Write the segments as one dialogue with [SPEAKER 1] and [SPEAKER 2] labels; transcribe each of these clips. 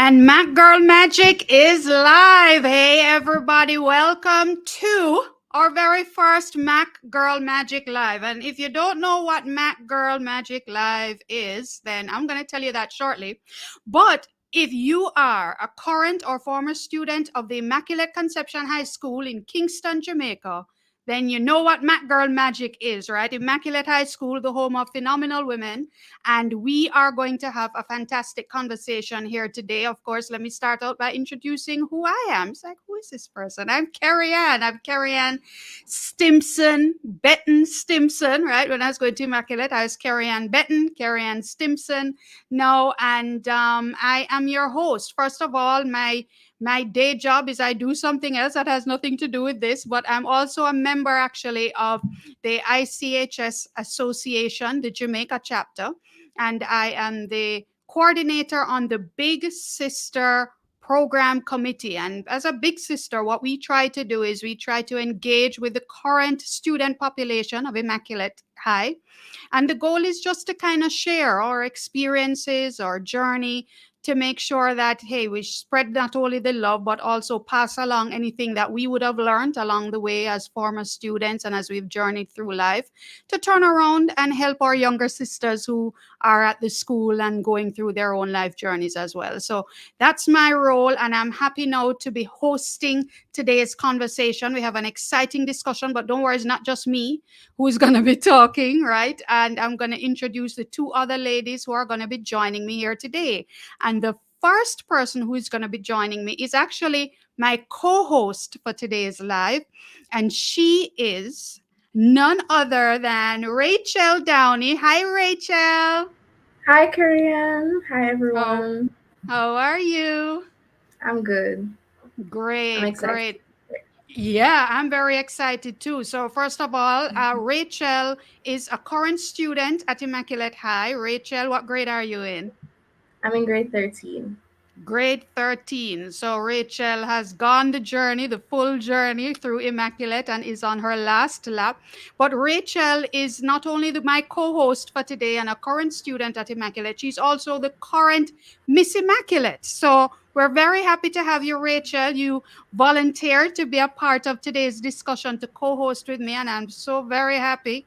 [SPEAKER 1] And Mac Girl Magic is live. Hey, everybody, welcome to our very first Mac Girl Magic Live. And if you don't know what Mac Girl Magic Live is, then I'm going to tell you that shortly. But if you are a current or former student of the Immaculate Conception High School in Kingston, Jamaica, then you know what Mac Girl Magic is, right? Immaculate High School, the home of phenomenal women. And we are going to have a fantastic conversation here today. Of course, let me start out by introducing who I am. It's like, who is this person? I'm Carrie Ann. I'm Carrie Ann Stimson, Benton Stimson, right? When I was going to Immaculate, I was Carrie Ann Benton, Carrie Ann Stimson. No, and I am your host. First of all, my day job is I do something else that has nothing to do with this, but I'm also a member actually of the ICHS Association, the Jamaica chapter, and I am the coordinator on the Big Sister program committee. And as a big sister, what we try to do is we try to engage with the current student population of Immaculate High. And the goal is just to kind of share our experiences, our journey, to make sure that, hey, we spread not only the love, but also pass along anything that we would have learned along the way as former students and as we've journeyed through life, to turn around and help our younger sisters who are at the school and going through their own life journeys as well. So that's my role, and I'm happy now to be hosting today's conversation. We have an exciting discussion, but don't worry, it's not just me who's going to be talking, right? And I'm going to introduce the two other ladies who are going to be joining me here today. And the first person who is going to be joining me is actually my co-host for today's live. And she is none other than Rachel Downey. Hi, Rachel.
[SPEAKER 2] Hi, Korean. Hi, everyone.
[SPEAKER 1] How are you?
[SPEAKER 2] I'm good. I'm
[SPEAKER 1] Great,
[SPEAKER 2] excited.
[SPEAKER 1] great. Yeah, I'm very excited too. So, first of all, Rachel is a current student at Immaculate High. Rachel, what grade are you in?
[SPEAKER 2] I'm in grade 13.
[SPEAKER 1] Grade 13. So Rachel has gone the journey, the full journey through Immaculate, and is on her last lap. But Rachel is not only my co-host for today and a current student at Immaculate, she's also the current Miss Immaculate. So we're very happy to have you, Rachel. You volunteered to be a part of today's discussion to co-host with me, and I'm so very happy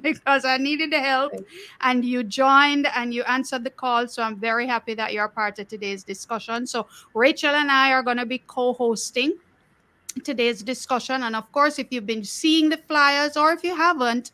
[SPEAKER 1] because I needed the help, and you joined and you answered the call. So I'm very happy that you're part of today's discussion. So Rachel and I are going to be co-hosting today's discussion. And of course, if you've been seeing the flyers or if you haven't,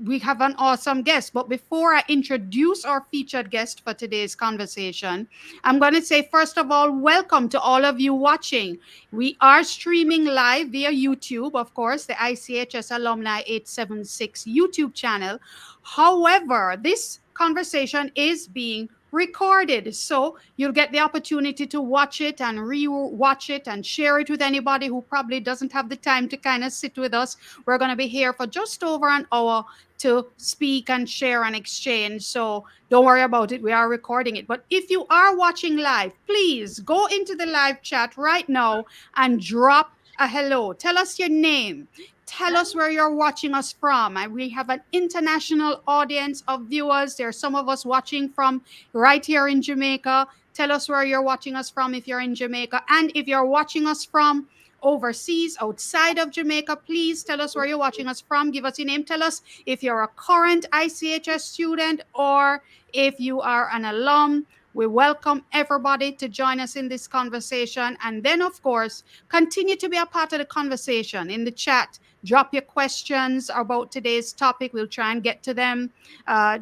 [SPEAKER 1] we have an awesome guest. But before I introduce our featured guest for today's conversation, I'm going to say, first of all, welcome to all of you watching. We are streaming live via YouTube, of course, the ICHS Alumni 876 YouTube channel. However, this conversation is being recorded, so you'll get the opportunity to watch it and re-watch it and share it with anybody who probably doesn't have the time to kind of sit with us. We're going to be here for just over an hour to speak and share and exchange, so don't worry about it, we are recording it. But if you are watching live, please go into the live chat right now and drop a hello. Tell us your name. Tell us where you're watching us from. And we have an international audience of viewers. There are some of us watching from right here in Jamaica. Tell us where you're watching us from if you're in Jamaica. And if you're watching us from overseas, outside of Jamaica, please tell us where you're watching us from. Give us your name. Tell us if you're a current ICHS student or if you are an alum. We welcome everybody to join us in this conversation. And then, of course, continue to be a part of the conversation in the chat. Drop your questions about today's topic. We'll try and get to them.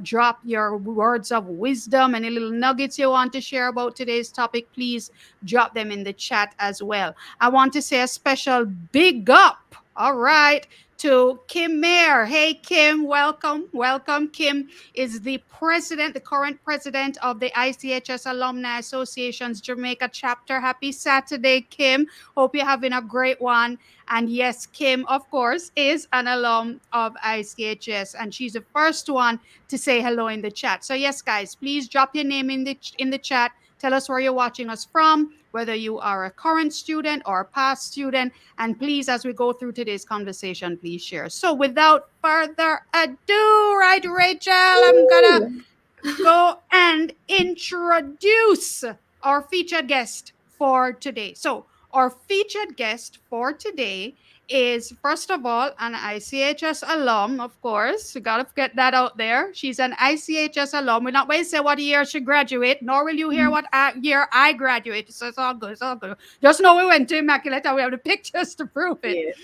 [SPEAKER 1] Drop your words of wisdom, any little nuggets you want to share about today's topic. Please drop them in the chat as well. I want to say a special big up, all right, to Kim Mayer. Hey, Kim, welcome. Welcome. Kim is the president, the current president of the ICHS Alumni Association's Jamaica chapter. Happy Saturday, Kim. Hope you're having a great one. And yes, Kim, of course, is an alum of ICHS, and she's the first one to say hello in the chat. So yes, guys, please drop your name in the chat. Tell us where you're watching us from, whether you are a current student or a past student. And please, as we go through today's conversation, please share. So without further ado, right, Rachel, I'm gonna go and introduce our featured guest for today. So, our featured guest for today is, first of all, an ICHS alum, of course. You gotta get that out there. She's an ICHS alum. We're not going to say what year she graduated, nor will you hear what year I graduated. So it's all good. It's all good. Just know we went to Immaculate and we have the pictures to prove it.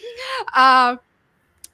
[SPEAKER 2] Yeah.
[SPEAKER 1] Uh,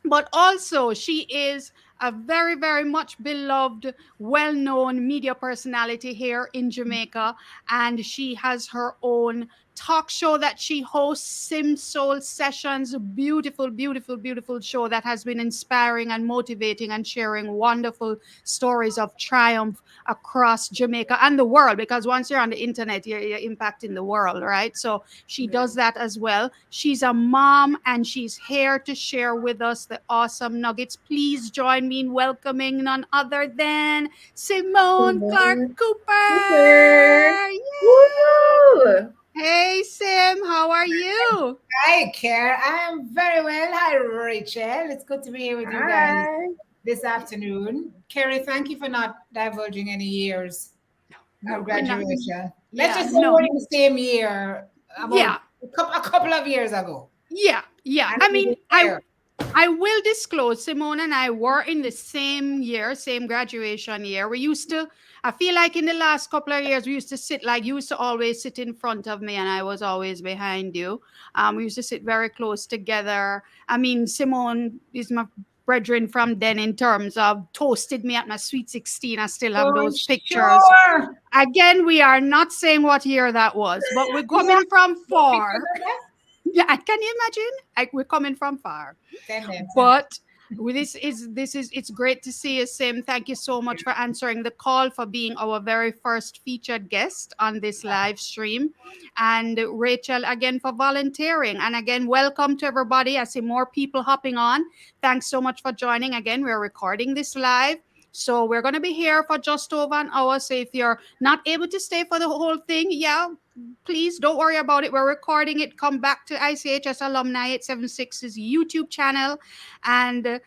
[SPEAKER 1] but also she is a very, very much beloved, well-known media personality here in Jamaica, and she has her own talk show that she hosts, Sim Soul Sessions. Beautiful, beautiful, beautiful show that has been inspiring and motivating and sharing wonderful stories of triumph across Jamaica and the world, because once you're on the internet, you're impacting the world, right? So she does that as well. She's a mom and she's here to share with us the awesome nuggets. Please join me in welcoming none other than Simone Clarke
[SPEAKER 2] Simone Cooper.
[SPEAKER 1] Cooper.
[SPEAKER 2] Woo!
[SPEAKER 1] Yay! Hey Sim, how are you?
[SPEAKER 3] Hi, Care. I am very well. Hi, Rachel. It's good to be here with you guys
[SPEAKER 2] Hi.
[SPEAKER 3] this afternoon. Carrie, thank you for not divulging any years of
[SPEAKER 1] We're not,
[SPEAKER 3] graduation. Let's
[SPEAKER 1] yeah,
[SPEAKER 3] just say
[SPEAKER 1] no,
[SPEAKER 3] we're in the same year, about
[SPEAKER 1] yeah,
[SPEAKER 3] a couple of years ago.
[SPEAKER 1] yeah.
[SPEAKER 3] And
[SPEAKER 1] I
[SPEAKER 3] it
[SPEAKER 1] mean,
[SPEAKER 3] was there.
[SPEAKER 1] I will disclose Simone and I were in the same year, same graduation year. We used to, I feel like in the last couple of years, we used to sit like you used to always sit in front of me and I was always behind you. We used to sit very close together. I mean, Simone is my brethren from then in terms of toasted me at my sweet 16. I still have
[SPEAKER 3] For
[SPEAKER 1] those pictures.
[SPEAKER 3] sure.
[SPEAKER 1] Again, we are not saying what year that was, but we're
[SPEAKER 3] Yeah.
[SPEAKER 1] coming from
[SPEAKER 3] Pictures
[SPEAKER 1] far.
[SPEAKER 3] of that?
[SPEAKER 1] Yeah, can you imagine? Like we're coming from far.
[SPEAKER 3] Send them, send them.
[SPEAKER 1] But this is it's great to see you, Sim. Thank you so much for answering the call, for being our very first featured guest on this live stream, and Rachel again for volunteering. And again, welcome to everybody. I see more people hopping on. Thanks so much for joining. Again, we're recording this live. So we're going to be here for just over an hour. So if you're not able to stay for the whole thing, yeah, please don't worry about it. We're recording it. Come back to ICHS Alumni 876's YouTube channel and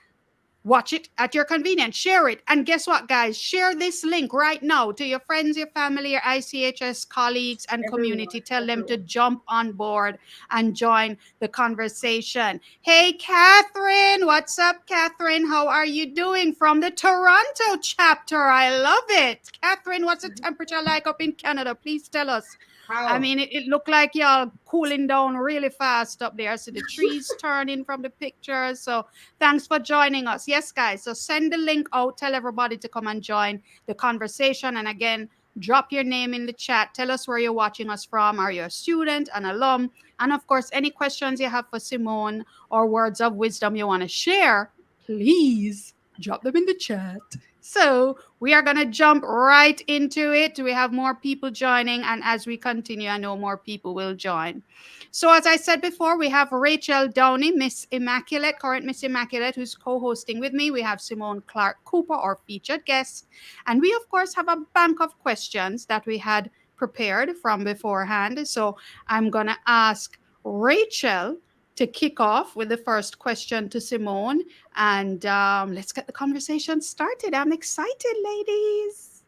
[SPEAKER 1] watch it at your convenience. Share it. And guess what, guys? Share this link right now to your friends, your family, your ICHS colleagues, and
[SPEAKER 2] Everyone.
[SPEAKER 1] community. Tell them to
[SPEAKER 2] Everyone.
[SPEAKER 1] jump on board and join the conversation. Hey, Catherine. What's up, Catherine? How are you doing from the Toronto chapter? I love it. Catherine, what's the temperature like up in Canada? Please tell us. I
[SPEAKER 3] How?
[SPEAKER 1] mean, it looked like y'all cooling down really fast up there. So the trees turning from the pictures. So thanks for joining us. Yes, guys. So send the link out. Tell everybody to come and join the conversation. And again, drop your name in the chat. Tell us where you're watching us from. Are you a student, an alum? And of course, any questions you have for Simone or words of wisdom you want to share, please drop them in the chat. So we are going to jump right into it. We have more people joining. And as we continue, I know more people will join. So, as I said before, we have Rachel Downey, Miss Immaculate, current Miss Immaculate, who's co hosting with me. We have Simone Clarke Cooper, our featured guest. And we, of course, have a bank of questions that we had prepared from beforehand. So, I'm going to ask Rachel to kick off with the first question to Simone. And let's get the conversation started. I'm excited, ladies.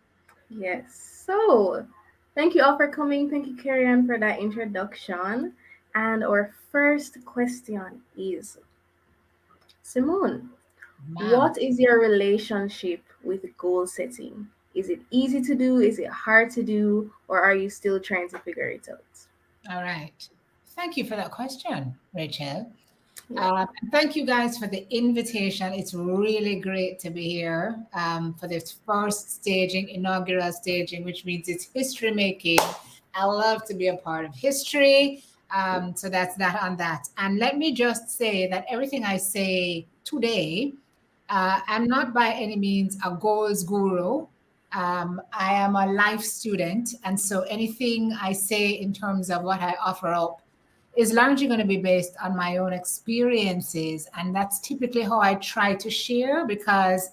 [SPEAKER 2] Yes. So, thank you all for coming. Thank you, Carrie, for that introduction. And our first question is, Simone,
[SPEAKER 3] Ma'am.
[SPEAKER 2] what is your relationship with goal setting? Is it easy to do? Is it hard to do? Or are you still trying to figure it out?
[SPEAKER 3] All right. Thank you for that question, Rachel.
[SPEAKER 2] Yeah.
[SPEAKER 3] Thank you guys for the invitation. It's really great to be here for this first staging, inaugural staging, which means it's history making. I love to be a part of history. So that's that on that. And let me just say that everything I say today, I'm not by any means a goals guru. I am a life student. And so anything I say in terms of what I offer up is largely going to be based on my own experiences. And that's typically how I try to share because,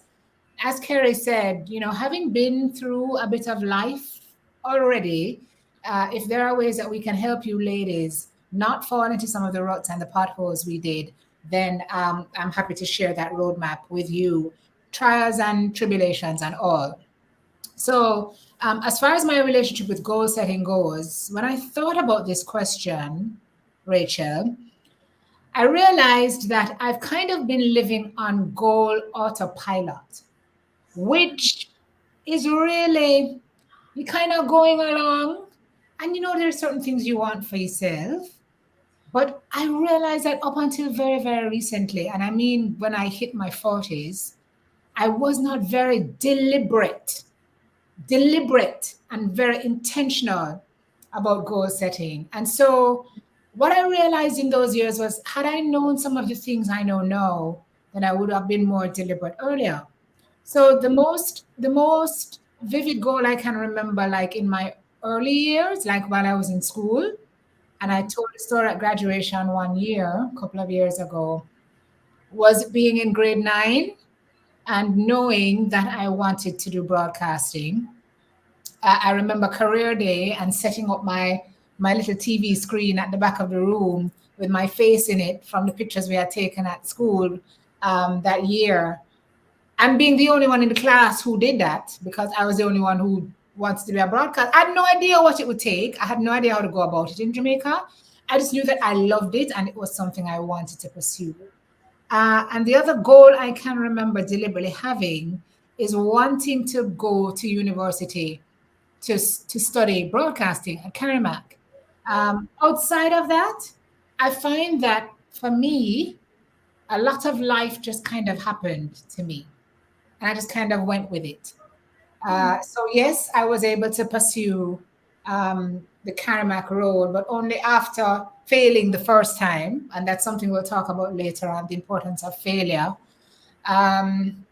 [SPEAKER 3] as Kerry said, having been through a bit of life already, if there are ways that we can help you ladies not fall into some of the ruts and the potholes we did, then I'm happy to share that roadmap with you, trials and tribulations and all. So, as far as my relationship with goal setting goes, when I thought about this question, Rachel, I realized that I've kind of been living on goal autopilot, which is really you kind of going along. And there's certain things you want for yourself. But I realized that up until very, very recently, and I mean when I hit my 40s, I was not very deliberate and very intentional about goal setting. And so, what I realized in those years was, had I known some of the things I know now, then I would have been more deliberate earlier. So the most vivid goal I can remember, like in my early years, like while I was in school, and I told a story at graduation one year, a couple of years ago, was being in grade 9 and knowing that I wanted to do broadcasting. I remember career day and setting up my little TV screen at the back of the room with my face in it from the pictures we had taken at school that year, and being the only one in the class who did that because I was the only one who wants to be a broadcast. I had no idea what it would take. I had no idea how to go about it in Jamaica. I just knew that I loved it and it was something I wanted to pursue. And the other goal I can remember deliberately having is wanting to go to university to study broadcasting at Karamak. Outside of that, I find that for me, a lot of life just kind of happened to me, and I just kind of went with it. So yes, I was able to pursue the Karamak road, but only after failing the first time, and that's something we'll talk about later on, the importance of failure. Um,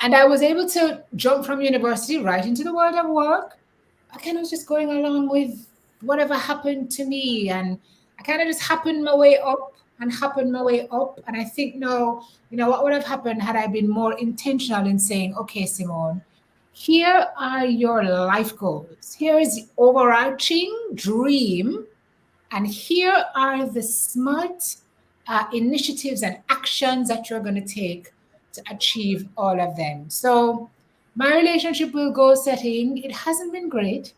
[SPEAKER 3] and I was able to jump from university right into the world of work. I kind of was just going along with whatever happened to me, and I kind of just happened my way up and happened my way up. And I think no, what would have happened had I been more intentional in saying, okay, Simone, here are your life goals. Here is the overarching dream, and here are the smart initiatives and actions that you're going to take to achieve all of them. So, my relationship with goal setting, it hasn't been great.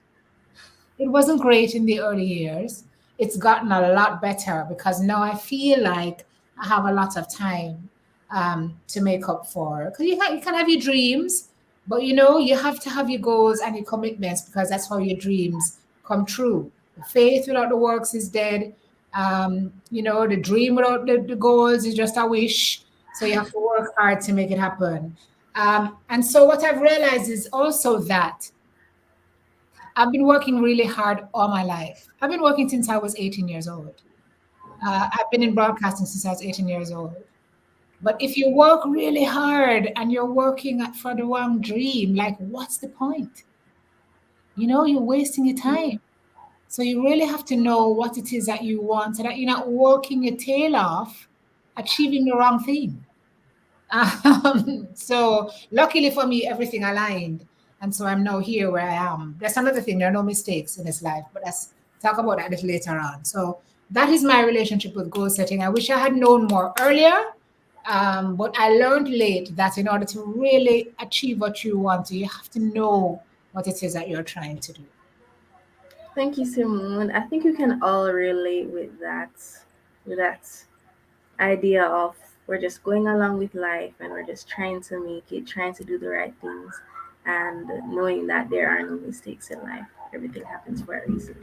[SPEAKER 3] It wasn't great in the early years. It's gotten a lot better because now I feel like I have a lot of time to make up for. Because you can have your dreams, but you have to have your goals and your commitments because that's how your dreams come true. Faith without the works is dead. The dream without the goals is just a wish. So you have to work hard to make it happen. And so what I've realized is also that I've been working really hard all my life. I've been working since I was 18 years old. I've been in broadcasting since I was 18 years old. But if you work really hard and you're working for the wrong dream, like what's the point? You're wasting your time. So you really have to know what it is that you want so that you're not working your tail off, achieving the wrong thing. So luckily for me, everything aligned. And so I'm now here where I am. That's another thing. There are no mistakes in this life, but let's talk about that a little later on. So that is my relationship with goal setting. I wish I had known more earlier, but I learned late that in order to really achieve what you want to, you have to know what it is that you're trying to do.
[SPEAKER 2] Thank you, Simone. I think you can all relate with that idea of we're just going along with life and we're just trying to make it, trying to do the right things, and knowing that there are no mistakes in life. Everything happens for a reason.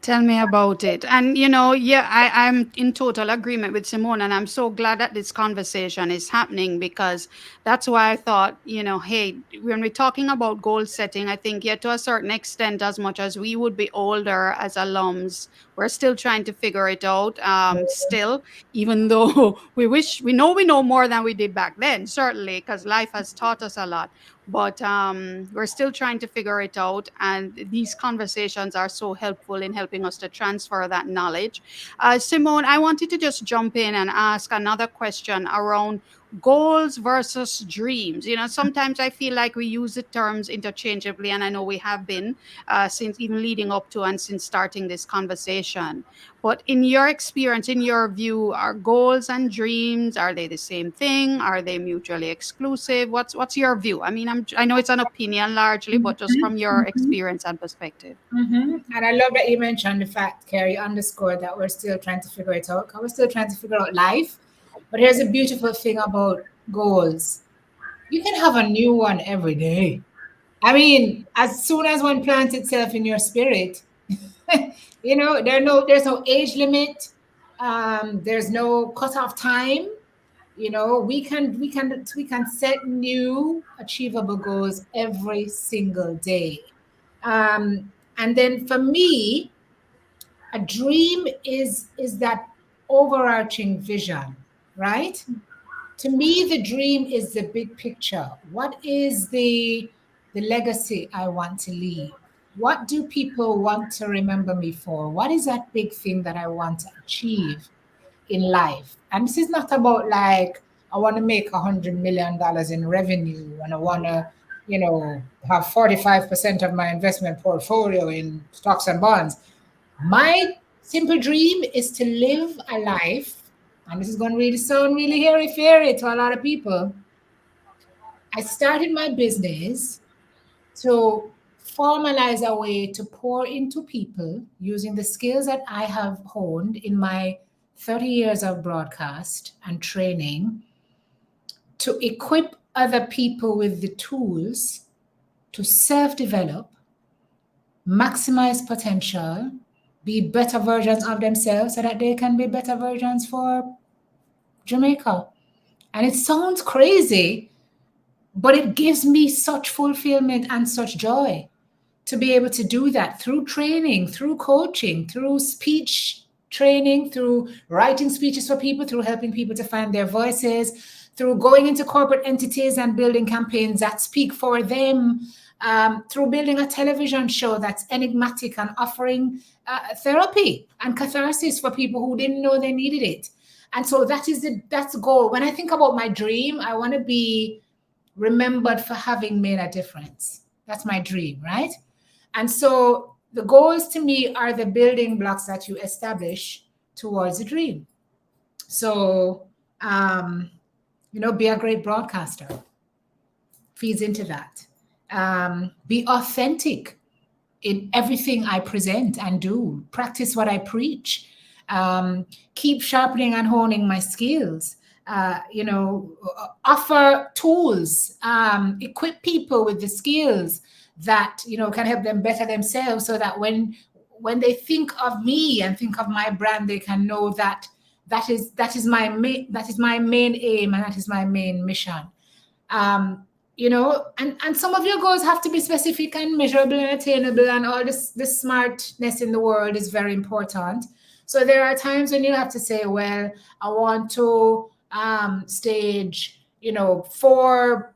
[SPEAKER 1] Tell me about it. And, yeah, I'm in total agreement with Simone. And I'm so glad that this conversation is happening because that's why I thought, hey, when we're talking about goal setting, I think, yeah, to a certain extent, as much as we would be older as alums, we're still trying to figure it out. Still, even though we know more than we did back then, certainly, because life has taught us a lot, but we're still trying to figure it out, and these conversations are so helpful in helping us to transfer that knowledge. Simone, I wanted to just jump in and ask another question around goals versus dreams. Sometimes I feel like we use the terms interchangeably, and I know we have been since even leading up to and since starting this conversation. But in your experience, in your view, are goals and dreams, are they the same thing? Are they mutually exclusive? What's your view? I mean, I know it's an opinion largely, but just from your
[SPEAKER 3] Mhm.
[SPEAKER 1] experience and perspective.
[SPEAKER 3] And I love that you mentioned the fact, Carrie, underscored that we're still trying to figure it out. 'Cause we're still trying to figure out life. But here's a beautiful thing about goals. You can have a new one every day. I mean, as soon as one plants itself in your spirit, there's no age limit. There's no cutoff time. We can set new achievable goals every single day. And then for me, a dream is that overarching vision, right? To me, the dream is the big picture. What is the legacy I want to leave? What do people want to remember me for? What is that big thing that I want to achieve in life? And this is not about like I want to make $100 million in revenue and I want to, have 45% of my investment portfolio in stocks and bonds. My simple dream is to live a life, and this is going to really sound really hairy fairy to a lot of people. I started my business to formalize a way to pour into people using the skills that I have honed in my 30 years of broadcast and training to equip other people with the tools to self develop, maximize potential, be better versions of themselves so that they can be better versions for Jamaica. And it sounds crazy, but it gives me such fulfillment and such joy to be able to do that through training, through coaching, through speech training, through writing speeches for people, through helping people to find their voices, through going into corporate entities and building campaigns that speak for them, through building a television show that's enigmatic and offering therapy and catharsis for people who didn't know they needed it. And so that's the goal. When I think about my dream, I want to be remembered for having made a difference. That's my dream, right? And so the goals to me are the building blocks that you establish towards a dream. So, be a great broadcaster feeds into that. Be authentic in everything I present and do. Practice what I preach. Keep sharpening and honing my skills. Offer tools, equip people with the skills that can help them better themselves, so that when they think of me and think of my brand, they can know that that is my main aim and that is my main mission. And some of your goals have to be specific and measurable and attainable, and all this smartness in the world is very important. So there are times when you have to say, well, I want to stage, 4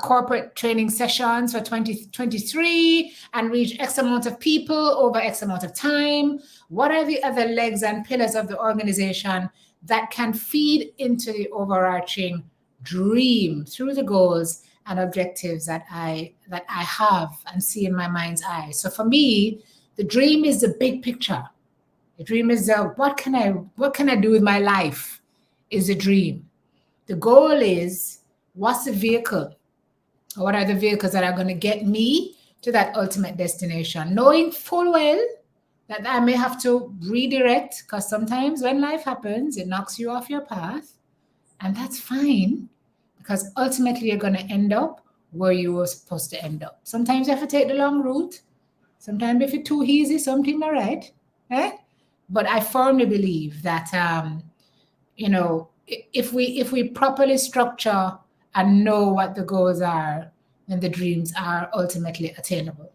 [SPEAKER 3] corporate training sessions for 2023 and reach X amount of people over X amount of time. What are the other legs and pillars of the organization that can feed into the overarching dream through the goals and objectives that I have and see in my mind's eye? So for me, the dream is the big picture. The dream is what can I do with my life is a dream. The goal is what's the vehicle? Or what are the vehicles that are going to get me to that ultimate destination? Knowing full well that I may have to redirect, because sometimes when life happens, it knocks you off your path. And that's fine, because ultimately you're going to end up where you were supposed to end up. Sometimes you have to take the long route. Sometimes if it's too easy, something not right. Eh? But I firmly believe that if we properly structure and know what the goals are, then the dreams are ultimately attainable.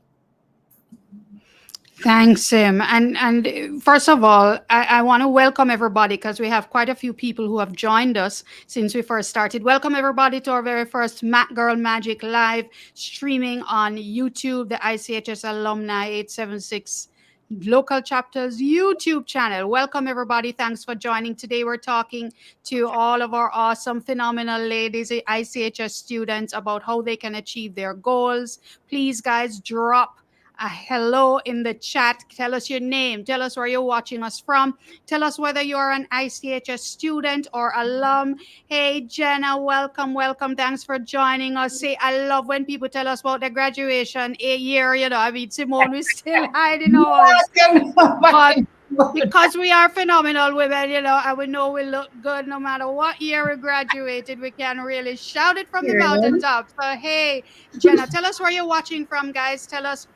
[SPEAKER 1] Thanks, Sim. And first of all, I want to welcome everybody because we have quite a few people who have joined us since we first started. Welcome everybody to our very first Mac Girl Magic Live streaming on YouTube, the ICHS Alumni 876 local chapter's YouTube channel. Welcome, everybody. Thanks for joining. Today, we're talking to all of our awesome, phenomenal ladies, ICHS students, about how they can achieve their goals. Please, guys, drop a hello in the chat. Tell us your name. Tell us where you're watching us from. Tell us whether you're an ICHS student or alum. Hey, Jenna, welcome, welcome. Thanks for joining us. Say, I love when people tell us about their graduation a year. I mean, Simone, we're still hiding ours. But because we are phenomenal women, and we know we look good no matter what year we graduated, we can really shout it from the
[SPEAKER 2] Period.
[SPEAKER 1] mountaintop. So, hey, Jenna, tell us where you're watching from, guys. Tell us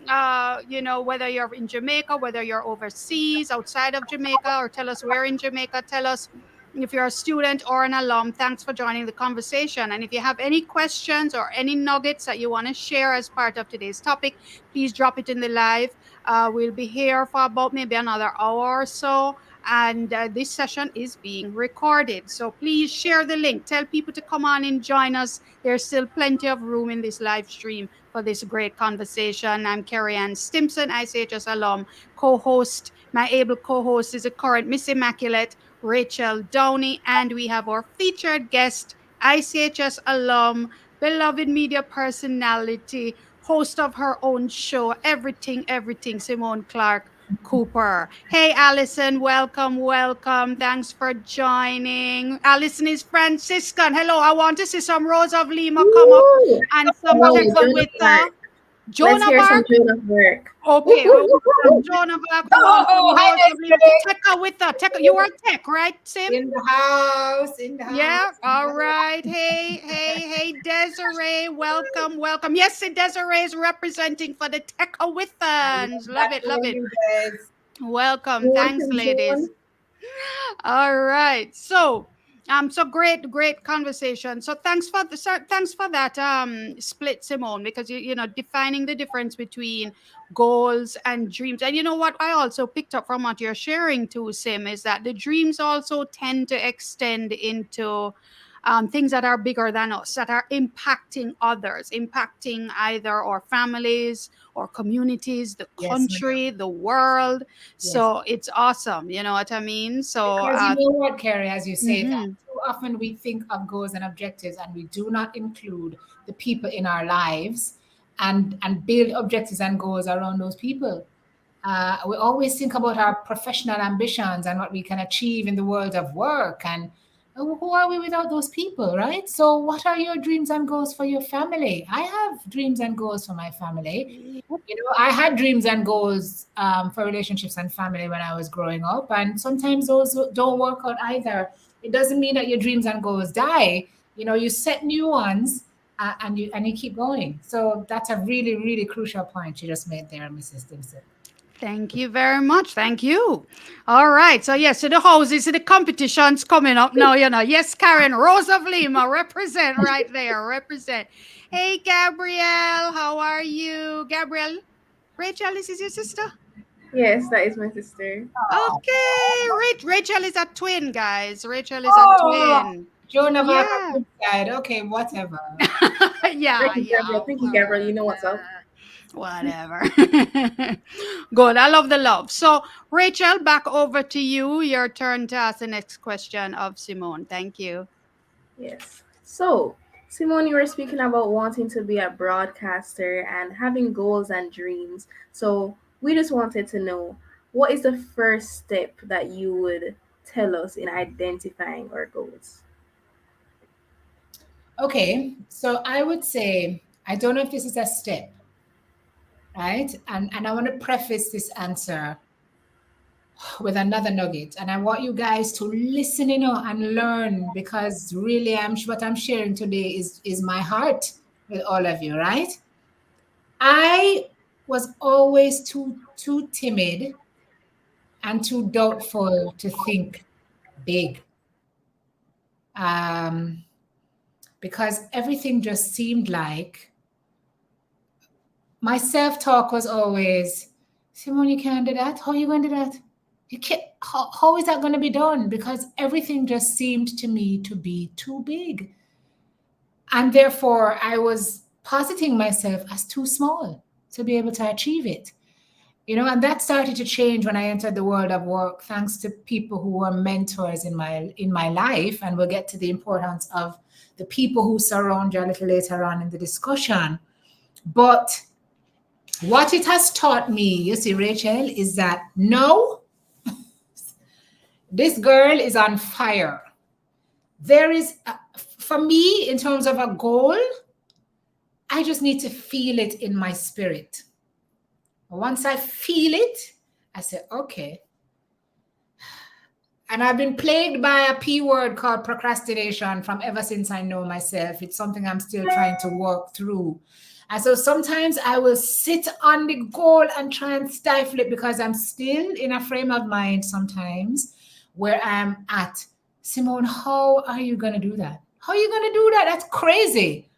[SPEAKER 1] whether you're in Jamaica, whether you're overseas, outside of Jamaica, or tell us where in Jamaica. Tell us if you're a student or an alum. Thanks for joining the conversation. And if you have any questions or any nuggets that you want to share as part of today's topic, please drop it in the live. We'll be here for about maybe another hour or so. And this session is being recorded. So please share the link. Tell people to come on and join us. There's still plenty of room in this live stream for this great conversation. I'm Carrie Ann Stimson, ICHS alum, co-host. My able co-host is a current Miss Immaculate, Rachel Downey, and we have our featured guest, ICHS alum, beloved media personality, host of her own show, Everything, Simone Clarke Cooper. Hey, Allison, welcome, welcome. Thanks for joining. Allison is Franciscan. Hello, I want to see some Rose of Lima come up
[SPEAKER 2] Woo!
[SPEAKER 1] and some
[SPEAKER 2] No,
[SPEAKER 1] Tekka
[SPEAKER 2] Joan
[SPEAKER 1] with
[SPEAKER 2] of Arc. Let's
[SPEAKER 1] Joan of
[SPEAKER 2] hear some
[SPEAKER 1] Arc.
[SPEAKER 2] Joan of Arc.
[SPEAKER 1] Okay, we want some Joan of Arc. We want some
[SPEAKER 3] Oh, hi,
[SPEAKER 1] Rose of Lima.
[SPEAKER 3] Desiree.
[SPEAKER 1] Tekka with Tekka. You are Tech, right, Sim?
[SPEAKER 3] In the house, in the house.
[SPEAKER 1] Yeah, all right. Hey, Desiree, welcome, welcome. Yes, Desiree is representing for the Tekka with
[SPEAKER 3] I
[SPEAKER 1] us.
[SPEAKER 3] love
[SPEAKER 1] Love
[SPEAKER 3] that
[SPEAKER 1] it,
[SPEAKER 3] for
[SPEAKER 1] love it.
[SPEAKER 3] you guys.
[SPEAKER 1] Welcome. Thanks,
[SPEAKER 2] Welcome,
[SPEAKER 1] ladies.
[SPEAKER 2] Joan.
[SPEAKER 1] All right. So great conversation. So thanks for that split, Simone, because defining the difference between goals and dreams. And you know what I also picked up from what you're sharing too, Sim, is that the dreams also tend to extend into things that are bigger than us, that are impacting others, impacting either our families or communities, the
[SPEAKER 3] Yes, ma'am.
[SPEAKER 1] country, the world.
[SPEAKER 3] Yes.
[SPEAKER 1] So it's awesome. You know what I mean? So,
[SPEAKER 3] Because you know what, Carrie, as you say that,
[SPEAKER 1] mhm.
[SPEAKER 3] too often we think of goals and objectives and we do not include the people in our lives and build objectives and goals around those people. We always think about our professional ambitions and what we can achieve in the world of work. And who are we without those people, right? So, what are your dreams and goals for your family? I have dreams and goals for my family. I had dreams and goals for relationships and family when I was growing up, and sometimes those don't work out either. It doesn't mean that your dreams and goals die. You set new ones and you keep going. So that's a really, really crucial point you just made there, Mrs. Stimson.
[SPEAKER 1] Thank you very much. Thank you. All right. So yes, so the houses, so the competition's coming up now. Yes, Karen, Rose of Lima, represent right there. Represent. Hey, Gabrielle, how are you? Gabrielle, Rachel, this is your sister.
[SPEAKER 2] Yes, that is my sister.
[SPEAKER 1] Okay, Rachel is a twin, guys. Rachel is a
[SPEAKER 3] Oh,
[SPEAKER 1] twin.
[SPEAKER 3] Joan of Arc
[SPEAKER 1] Yeah.
[SPEAKER 3] side. Okay, whatever.
[SPEAKER 1] Yeah,
[SPEAKER 2] Thank you,
[SPEAKER 1] yeah.
[SPEAKER 2] Gabriel. Thank you, Gabriel. You know what's up.
[SPEAKER 1] Whatever. Good. I love the love. So, Rachel, back over to you. Your turn to ask the next question of Simone. Thank you.
[SPEAKER 2] Yes. So, Simone, you were speaking about wanting to be a broadcaster and having goals and dreams. So, we just wanted to know, what is the first step that you would tell us in identifying our goals?
[SPEAKER 3] Okay, so I would say, I don't know if this is a step, right? And I want to preface this answer with another nugget. And I want you guys to listen and learn, because really what I'm sharing today is my heart with all of you, right? I was always too timid and too doubtful to think big. Um, because everything just seemed like my self-talk was always, Simone, you can't do that. How are you going to do that? You can't, how is that going to be done? Because everything just seemed to me to be too big. And therefore, I was positing myself as too small to be able to achieve it. And that started to change when I entered the world of work, thanks to people who were mentors in my life. And we'll get to the importance of the people who surround you a little later on in the discussion. But what it has taught me, you see, Rachel, is that no, this girl is on fire. There is, for me, in terms of a goal, I just need to feel it in my spirit. Once I feel it, I say, okay. And I've been plagued by a P word called procrastination from ever since I know myself. It's something I'm still trying to work through. And so sometimes I will sit on the goal and try and stifle it because I'm still in a frame of mind sometimes where I'm at. Simone, how are you going to do that? How are you going to do that? That's crazy.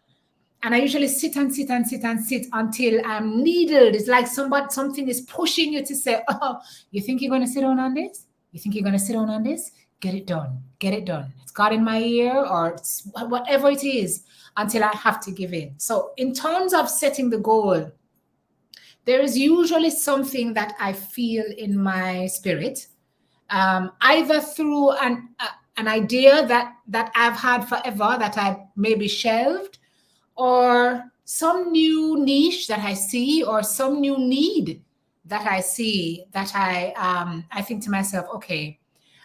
[SPEAKER 3] And I usually sit and sit and sit and sit until I'm needled. It's like something is pushing you to say, oh, you think you're going to sit down on this? You think you're going to sit down on this? Get it done. Get it done. It's got in my ear or whatever it is until I have to give in. So in terms of setting the goal, there is usually something that I feel in my spirit, either through an idea that I've had forever that I maybe shelved, or some new niche that I see, or some new need that I see, that I think to myself, okay,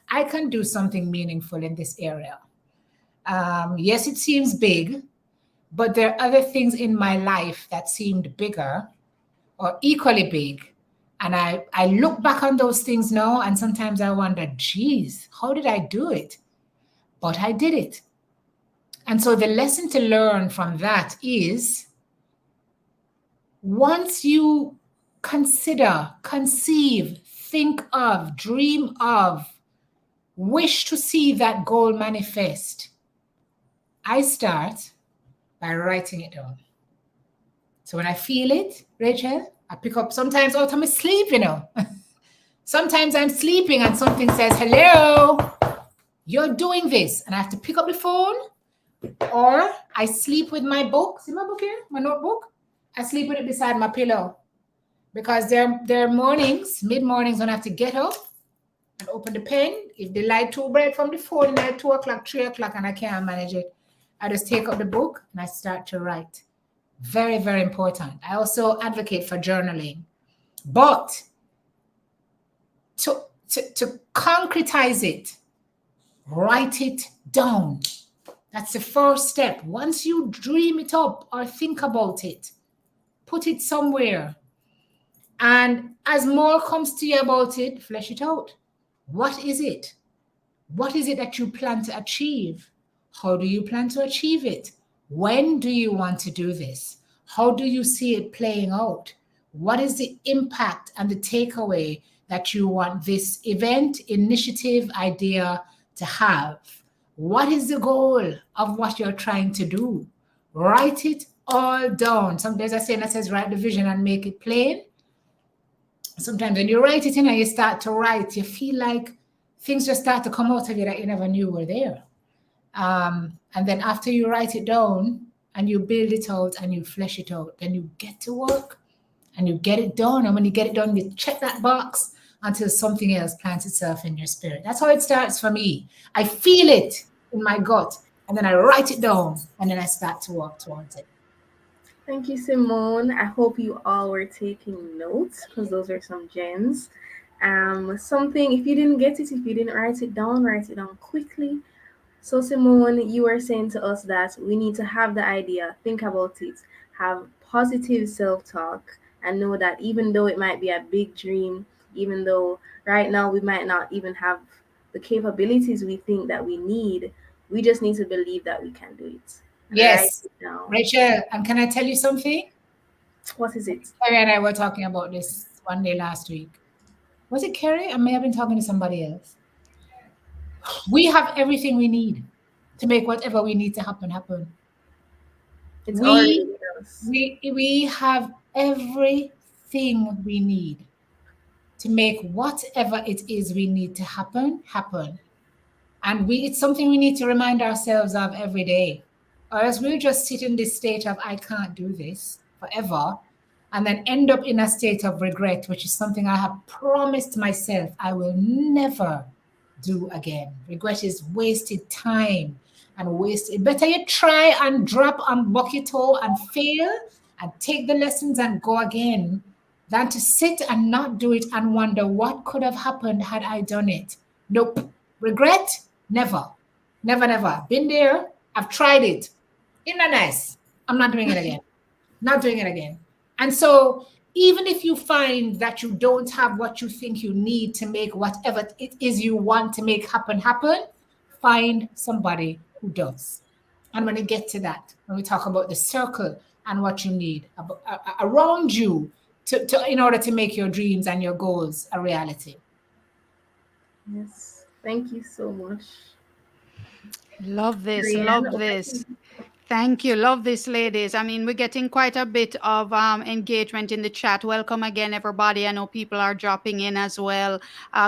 [SPEAKER 3] I can do something meaningful in this area. Yes, it seems big, but there are other things in my life that seemed bigger or equally big. And I look back on those things now, and sometimes I wonder, geez, how did I do it? But I did it. And so the lesson to learn from that is, once you consider, conceive, think of, dream of, wish to see that goal manifest, I start by writing it down. So when I feel it, Rachel, I pick up sometimes out of my sleep, Sometimes I'm sleeping and something says, hello, you're doing this. And I have to pick up the phone. Or I sleep with my book. See my book here? My notebook? I sleep with it beside my pillow. Because there are mornings, mid-mornings, when I have to get up and open the pen. If the light too bright from the phone at 2 o'clock, 3 o'clock, and I can't manage it, I just take up the book and I start to write. Very, very important. I also advocate for journaling. But to concretize it, write it down. That's the first step. Once you dream it up or think about it, put it somewhere. And as more comes to you about it, flesh it out. What is it? What is it that you plan to achieve? How do you plan to achieve it? When do you want to do this? How do you see it playing out? What is the impact and the takeaway that you want this event, initiative, idea to have? What is the goal of what you're trying to do? Write it all down. There's a saying that says, write the vision and make it plain. Sometimes when you write it in and you start to write, you feel like things just start to come out of you that you never knew were there. And then after you write it down and you build it out and you flesh it out, then you get to work and you get it done. And when you get it done, you check that box until something else plants itself in your spirit. That's how it starts for me. I feel it in my gut, and then I write it down, and then I start to work towards it.
[SPEAKER 2] Thank you, Simone. I hope you all were taking notes, because those are some gems. Something, if you didn't get it, if you didn't write it down quickly. So, Simone, you were saying to us that we need to have the idea, think about it, have positive self-talk, and know that even though it might be a big dream, even though right now we might not even have the capabilities we think that we need, we just need to believe that we can do it.
[SPEAKER 3] Yes, Rachel, and can I tell you something?
[SPEAKER 2] What is it?
[SPEAKER 3] Kerry and I were talking about this one day last week. Was it Kerry? I may have been talking to somebody else. We have everything we need to make whatever we need to happen.
[SPEAKER 2] It's already us.
[SPEAKER 3] We have everything we need to make whatever it is we need to happen. And it's something we need to remind ourselves of every day. Or else we'll just sit in this state of, I can't do this forever. and then end up in a state of regret, which is something I have promised myself I will never do again. Regret is wasted time and wasted. Better you try and drop and bucket toe and fail and take the lessons and go again than to sit and not do it and wonder what could have happened had I done it. Nope. Regret? Never. Never, never. Been there. I've tried it. Isn't that nice? I'm not doing it again. Not doing it again. And so, even if you find that you don't have what you think you need to make whatever it is you want to make happen, find somebody who does. And when we get to that, when we talk about the circle and what you need around you in order to make your dreams and your goals a reality.
[SPEAKER 2] Yes. Thank you so much,
[SPEAKER 1] Love this,
[SPEAKER 2] Brienne.
[SPEAKER 1] love this. Thank you. Love this, ladies. I mean, we're getting quite a bit of engagement in the chat. Welcome again, everybody. I know people are dropping in as well.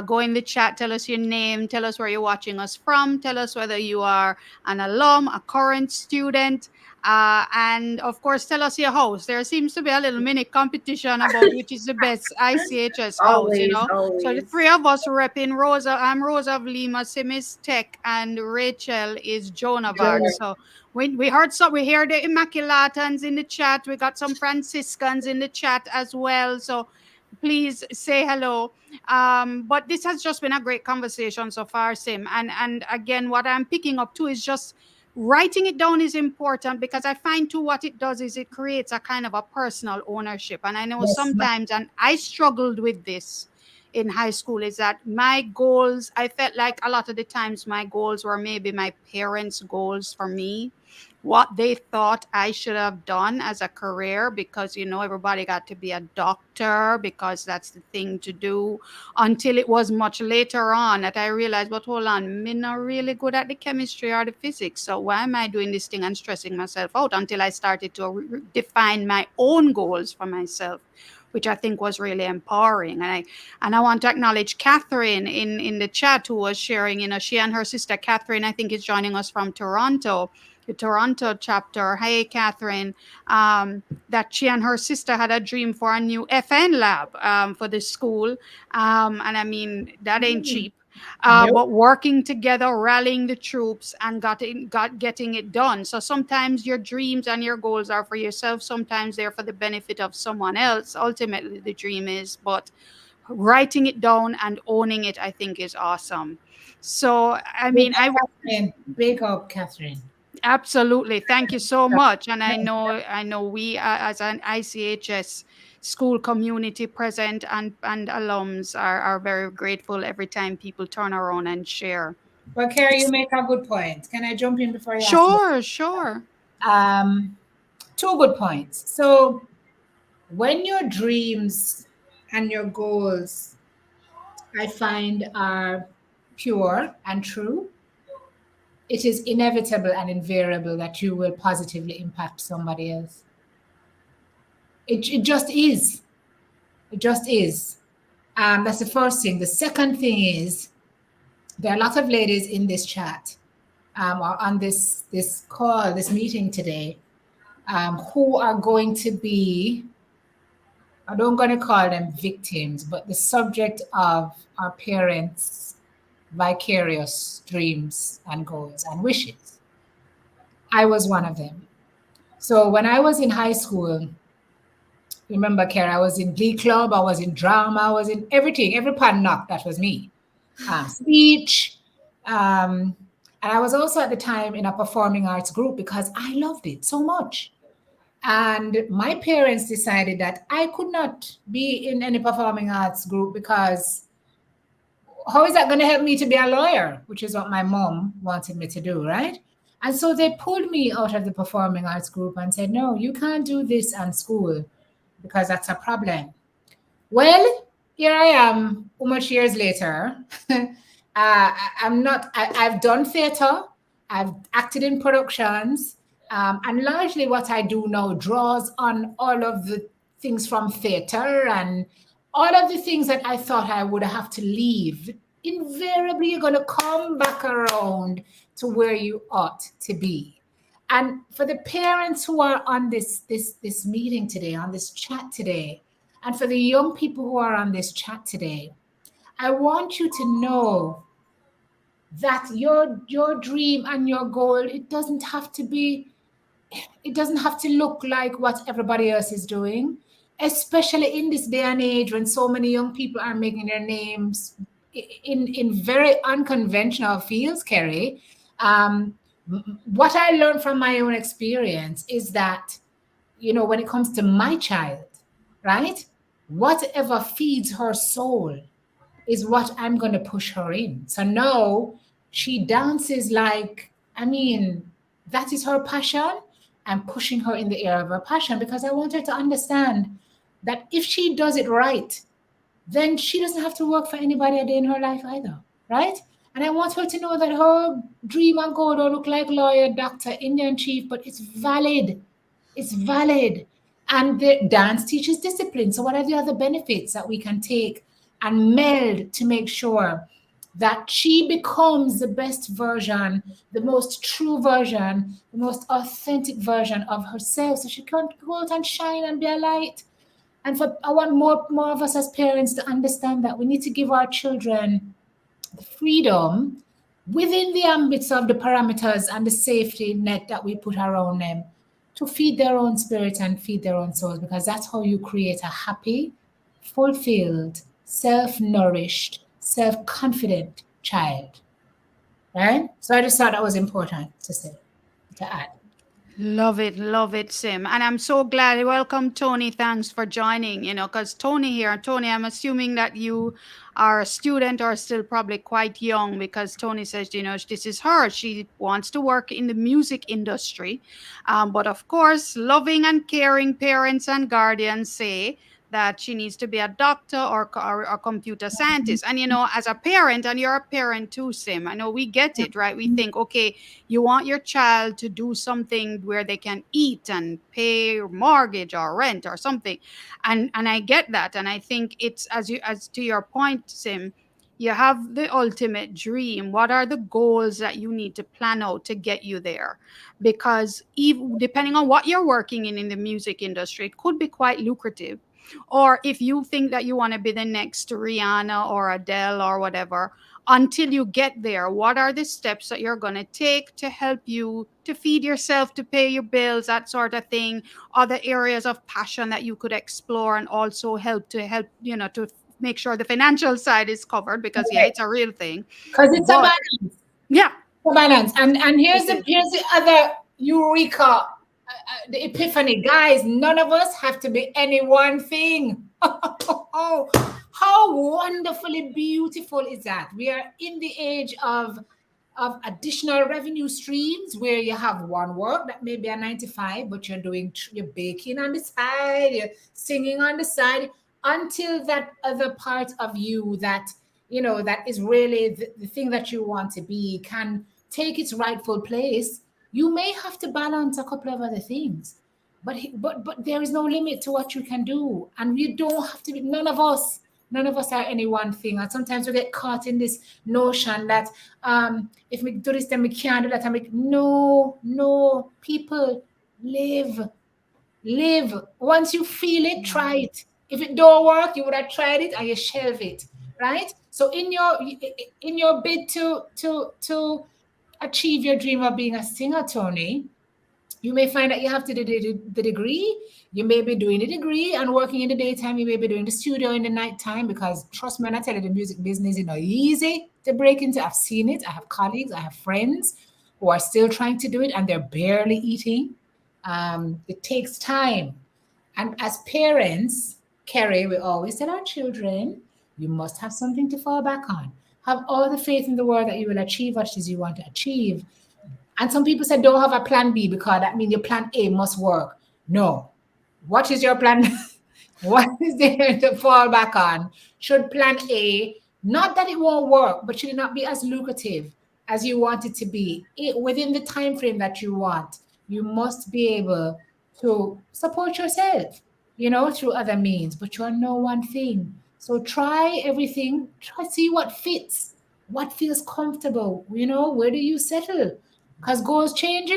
[SPEAKER 1] Go in the chat, tell us your name, tell us where you're watching us from, tell us whether you are an alum, a current student, and of course, tell us your house. There seems to be a little mini competition about which is the best ICHS house, you
[SPEAKER 2] Always,
[SPEAKER 1] know. So the
[SPEAKER 2] always.
[SPEAKER 1] three of us repping Rosa. I'm Rosa of Lima, Sim is Tech, and Rachel is Joan of Arc.
[SPEAKER 2] Joan.
[SPEAKER 1] So we heard some, we hear the Immaculatans in the chat. We got some Franciscans in the chat as well. So please say hello. But this has just been a great conversation so far, Sim. And again, what I'm picking up too is just writing it down is important, because I find too what it does is it creates a kind of a personal ownership. And I know
[SPEAKER 3] Yes,
[SPEAKER 1] sometimes, and I struggled with this in high school, is that my goals, I felt like a lot of the times my goals were maybe my parents' goals for me, what they thought I should have done as a career, because everybody got to be a doctor because that's the thing to do, until it was much later on that I realized, but hold on, me not really good at the chemistry or the physics, so why am I doing this thing and stressing myself out, until I started to define my own goals for myself, which I think was really empowering. And I want to acknowledge Catherine in the chat, who was sharing, she and her sister Catherine, I think, is joining us from Toronto, the Toronto chapter. Hey, Catherine, that she and her sister had a dream for a new FN lab for the school. And I mean, that ain't cheap.
[SPEAKER 3] nope.
[SPEAKER 1] But working together, rallying the troops, and getting it done. So sometimes your dreams and your goals are for yourself. Sometimes they're for the benefit of someone else. Ultimately, the dream is, but writing it down and owning it, I think, is awesome. So, I
[SPEAKER 3] Big
[SPEAKER 1] mean,
[SPEAKER 3] up, Catherine. Big up, Catherine.
[SPEAKER 1] absolutely. Thank you so much. And I know we, as an ICHS school community present and alums, are very grateful every time people turn around and share.
[SPEAKER 3] Well, Carrie, you make a good point. Can I jump in before you ask me?
[SPEAKER 1] Sure, sure.
[SPEAKER 3] Um, Two good points. So, when your dreams and your goals, I find, are pure and true, it is inevitable and invariable that you will positively impact somebody else. It just is. It just is. That's the first thing. The second thing is, there are a lot of ladies in this chat, or on this call, this meeting today, who are going to be, I don't going to call them victims, but the subject of our parents' vicarious dreams and goals and wishes. I was one of them. So when I was in high school, remember, Kara, I was in Glee Club, I was in drama, I was in everything, every pan knock, that was me. Speech. And I was also at the time in a performing arts group because I loved it so much. And my parents decided that I could not be in any performing arts group because how is that going to help me to be a lawyer, which is what my mom wanted me to do, right? And so they pulled me out of the performing arts group and said, no, you can't do this in school because that's a problem. Well, here I am, much years later. I've done theater, I've acted in productions, and largely what I do now draws on all of the things from theater and all of the things that I thought I would have to leave. Invariably, you're going to come back around to where you ought to be. And for the parents who are on this meeting today, on this chat today, and for the young people who are on this chat today, I want you to know that your dream and your goal, it doesn't have to look like what everybody else is doing, especially in this day and age when so many young people are making their names in very unconventional fields, Kerry. Um, what I learned from my own experience is that, when it comes to my child, right? Whatever feeds her soul is what I'm going to push her in. So now she dances like, I mean, that is her passion. I'm pushing her in the area of her passion because I want her to understand that if she does it right, then she doesn't have to work for anybody a day in her life either, right? And I want her to know that her dream and goal don't look like lawyer, doctor, Indian chief, but it's valid. It's valid. And the dance teaches discipline. So, what are the other benefits that we can take and meld to make sure that she becomes the best version, the most true version, the most authentic version of herself, so she can go out and shine and be a light? And for I want more of us as parents to understand that we need to give our children the freedom within the ambits of the parameters and the safety net that we put around them to feed their own spirit and feed their own souls, because that's how you create a happy, fulfilled, self-nourished, self-confident child. Right? So I just thought that was important to say, to add.
[SPEAKER 1] Love it, Sim. And I'm so glad. Welcome, Tony. Thanks for joining. Because Tony here, Tony, I'm assuming that you are a student or still probably quite young, because Tony says, this is her. She wants to work in the music industry. But of course, loving and caring parents and guardians say that she needs to be a doctor or a computer scientist. And, as a parent, and you're a parent too, Sim, I know we get it, right? We think, okay, you want your child to do something where they can eat and pay mortgage or rent or something, and I get that. And I think it's, as to your point, Sim, you have the ultimate dream. What are the goals that you need to plan out to get you there? Because even depending on what you're working in the music industry, it could be quite lucrative. Or if you think that you want to be the next Rihanna or Adele or whatever, until you get there, what are the steps that you're going to take to help you to feed yourself, to pay your bills, that sort of thing? Other areas of passion that you could explore, and also help to make sure the financial side is covered, because yeah, it's a real thing.
[SPEAKER 3] Because it's a
[SPEAKER 1] But
[SPEAKER 3] balance.
[SPEAKER 1] yeah,
[SPEAKER 3] A balance. And
[SPEAKER 1] it
[SPEAKER 3] here's the
[SPEAKER 1] is.
[SPEAKER 3] here's the other eureka, the epiphany, guys. None of us have to be any one thing. Oh, how wonderfully beautiful is that? We are in the age of additional revenue streams where you have one work that may be a 9 to 5, but you're baking on the side, you're singing on the side, until that other part of you that that is really the thing that you want to be can take its rightful place. You may have to balance a couple of other things, but there is no limit to what you can do, and you don't have to be. None of us are any one thing, and sometimes we get caught in this notion that if we do this, then we can't do that. And no, people, live. Once you feel it, try it. If it don't work, you would have tried it and you shelve it, right? So in your bid to achieve your dream of being a singer, Tony, you may find that you have to do the degree. You may be doing the degree and working in the daytime. You may be doing the studio in the nighttime, because trust me when I tell you, the music business is not easy to break into. I've seen it. I have colleagues, I have friends who are still trying to do it and they're barely eating. It takes time. And as parents, Kerry, we always tell our children, you must have something to fall back on. Have all the faith in the world that you will achieve what it is you want to achieve. And some people say don't have a plan B because that means your plan A must work. No. What is your plan? What is there to fall back on? Should plan A, not that it won't work, but should it not be as lucrative as you want it to be within the time frame that you want? You must be able to support yourself, through other means, but you are no one thing. So try everything, try see what fits, what feels comfortable, where do you settle? Because goals change.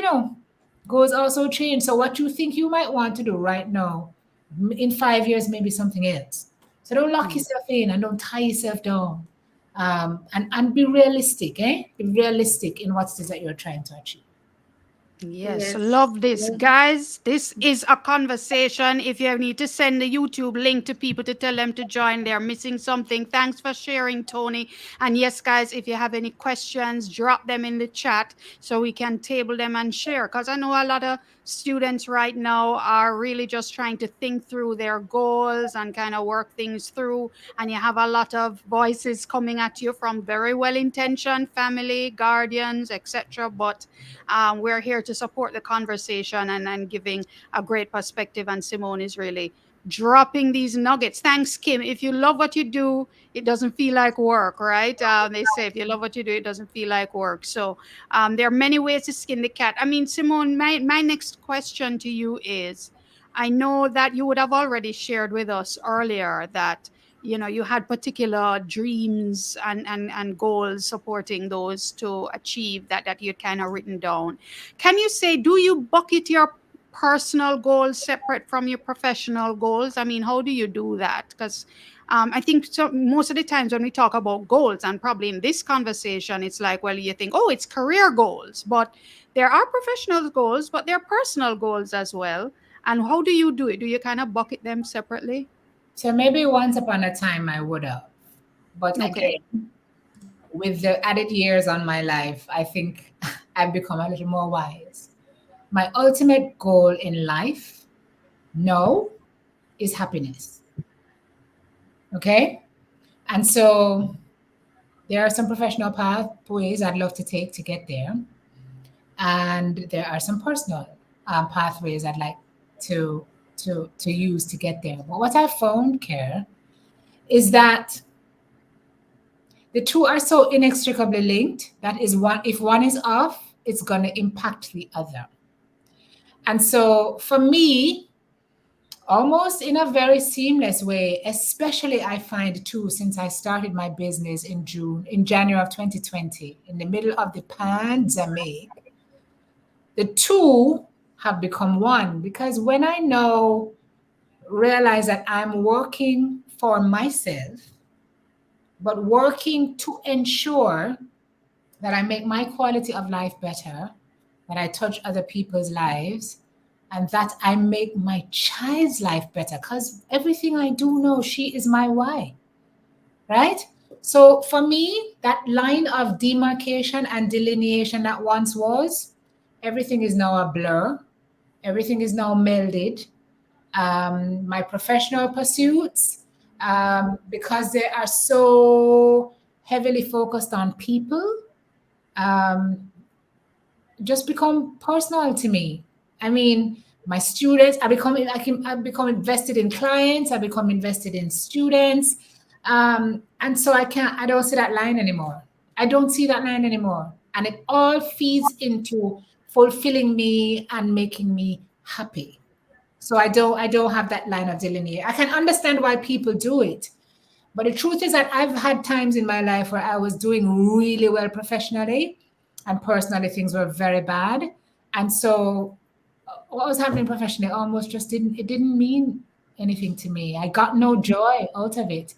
[SPEAKER 3] Goals also change. So what you think you might want to do right now, in 5 years, maybe something else. So don't lock
[SPEAKER 1] Mm.
[SPEAKER 3] yourself in and don't tie yourself down. And be realistic, eh? Be realistic in what it is that you're trying to achieve.
[SPEAKER 1] Yes,
[SPEAKER 2] Yes.
[SPEAKER 1] love this.
[SPEAKER 2] Yes.
[SPEAKER 1] Guys, this is a conversation. If you need to send the YouTube link to people to tell them to join, they're missing something. Thanks for sharing, Tony. And yes, guys, if you have any questions, drop them in the chat so we can table them and share. Because I know a lot of students right now are really just trying to think through their goals and kind of work things through. And you have a lot of voices coming at you from very well intentioned family, guardians, etc. But we're here to support the conversation and giving a great perspective. And Simone is really dropping these nuggets. Thanks, Kim. If you love what you do, it doesn't feel like work, right? They say if you love what you do, it doesn't feel like work. So there are many ways to skin the cat. I mean, Simone, my next question to you is, I know that you would have already shared with us earlier that you had particular dreams and goals supporting those to achieve that you'd kind of written down. Can you say, do you bucket your personal goals separate from your professional goals? I mean, how do you do that? Because I think so, most of the times when we talk about goals, and probably in this conversation, it's like, well, you think, oh, it's career goals, but there are professional goals, but there are personal goals as well. And how do you do it? Do you kind of bucket them separately?
[SPEAKER 3] So maybe once upon a time I would have. But
[SPEAKER 1] Okay.
[SPEAKER 3] again, with the added years on my life, I think I've become a little more wise. My ultimate goal in life now is happiness. Okay? And so there are some professional pathways I'd love to take to get there. And there are some personal pathways I'd like to, to use to get there. But what I found, Care, is that the two are so inextricably linked that is one if one is off, it's gonna impact the other. And so for me, almost in a very seamless way, especially I find too, since I started my business in January of 2020, in the middle of the pandemic, the two have become one because when I know, realize that I'm working for myself, but working to ensure that I make my quality of life better, that I touch other people's lives, and that I make my child's life better. Because everything I do know, she is my why, right? So for me, that line of demarcation and delineation that once was, everything is now a blur. Everything is now melded. My professional pursuits, because they are so heavily focused on people, um, just become personal to me. I mean, my students, I become invested in clients, I become invested in students. And so I don't see that line anymore. I don't see that line anymore. And it all feeds into fulfilling me and making me happy. So I don't have that line of delineation. I can understand why people do it. But the truth is that I've had times in my life where I was doing really well professionally and personally things were very bad. And so what was happening professionally almost just didn't mean anything to me. I got no joy out of it.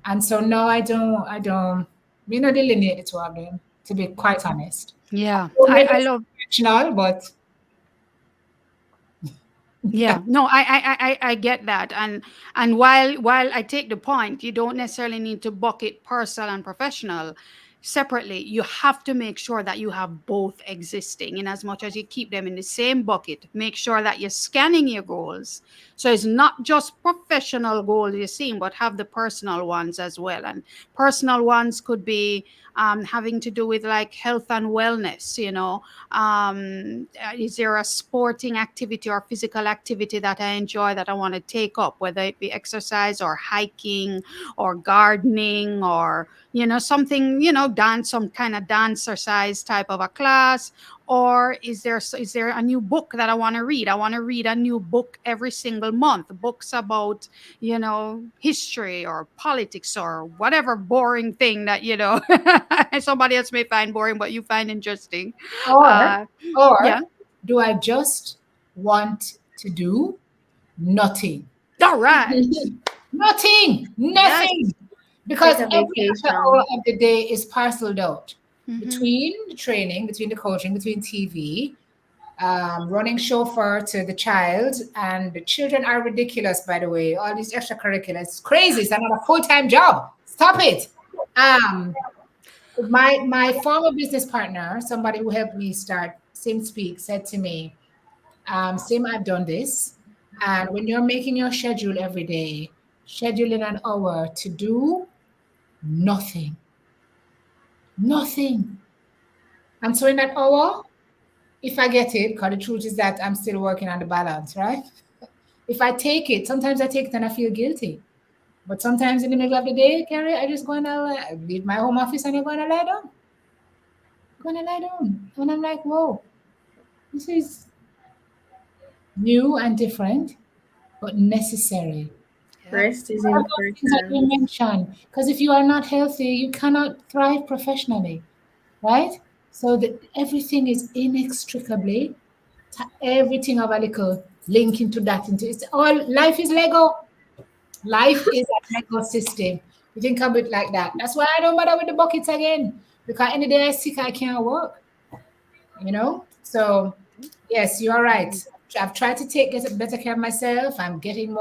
[SPEAKER 3] And so no, I don't delineate the two of them, to be quite honest.
[SPEAKER 1] Yeah,
[SPEAKER 3] So maybe
[SPEAKER 1] I
[SPEAKER 3] it's
[SPEAKER 1] love.
[SPEAKER 3] professional, but
[SPEAKER 1] Yeah, no, I get that, and while I take the point, you don't necessarily need to bucket personal and professional separately. You have to make sure that you have both existing, in as much as you keep them in the same bucket. Make sure that you're scanning your goals, so it's not just professional goals you're seeing, but have the personal ones as well. And personal ones could be having to do with like health and wellness. Is there a sporting activity or physical activity that I enjoy that I want to take up, whether it be exercise or hiking or gardening or something, dance, some kind of dance exercise type of a class? Or is there a new book that I want to read? I want to read a new book every single month, books about history or politics or whatever boring thing that somebody else may find boring but you find interesting.
[SPEAKER 3] or
[SPEAKER 1] uh
[SPEAKER 3] or
[SPEAKER 1] yeah.
[SPEAKER 3] do I just want to do nothing?
[SPEAKER 1] All right.
[SPEAKER 3] Nothing,
[SPEAKER 1] Yes.
[SPEAKER 3] nothing. Because
[SPEAKER 2] Take a
[SPEAKER 3] every other hour
[SPEAKER 2] vacation.
[SPEAKER 3] of the day is parceled out
[SPEAKER 1] Mm-hmm.
[SPEAKER 3] between the training, between the coaching, between TV, running chauffeur to the child, and the children are ridiculous, by the way. All these extracurriculars, it's crazy. It's not a full-time job. Stop it. Um, my former business partner, somebody who helped me start Sim Speak, said to me, Sim, I've done this. And when you're making your schedule every day, scheduling an hour to do nothing, nothing. And so in that hour, if I get it, because the truth is that I'm still working on the balance, right? If I take it, sometimes I take it and I feel guilty. But sometimes in the middle of the day, Carrie, I just go and leave my home office and I'm going to lie down. Going to lie down. And I'm like, whoa, this is new and different, but necessary.
[SPEAKER 1] Yep.
[SPEAKER 2] Rest is
[SPEAKER 3] One of those things that you
[SPEAKER 2] important.
[SPEAKER 3] mentioned, because if you are not healthy, you cannot thrive professionally, right? So that everything is inextricably, everything of a little link into that. Into it's all life is Lego. Life is a Lego system. You think of it like that. That's why I don't bother with the buckets again. Because any day I sick, I can't work. So yes, you are right. I've tried to get better care of myself. I'm getting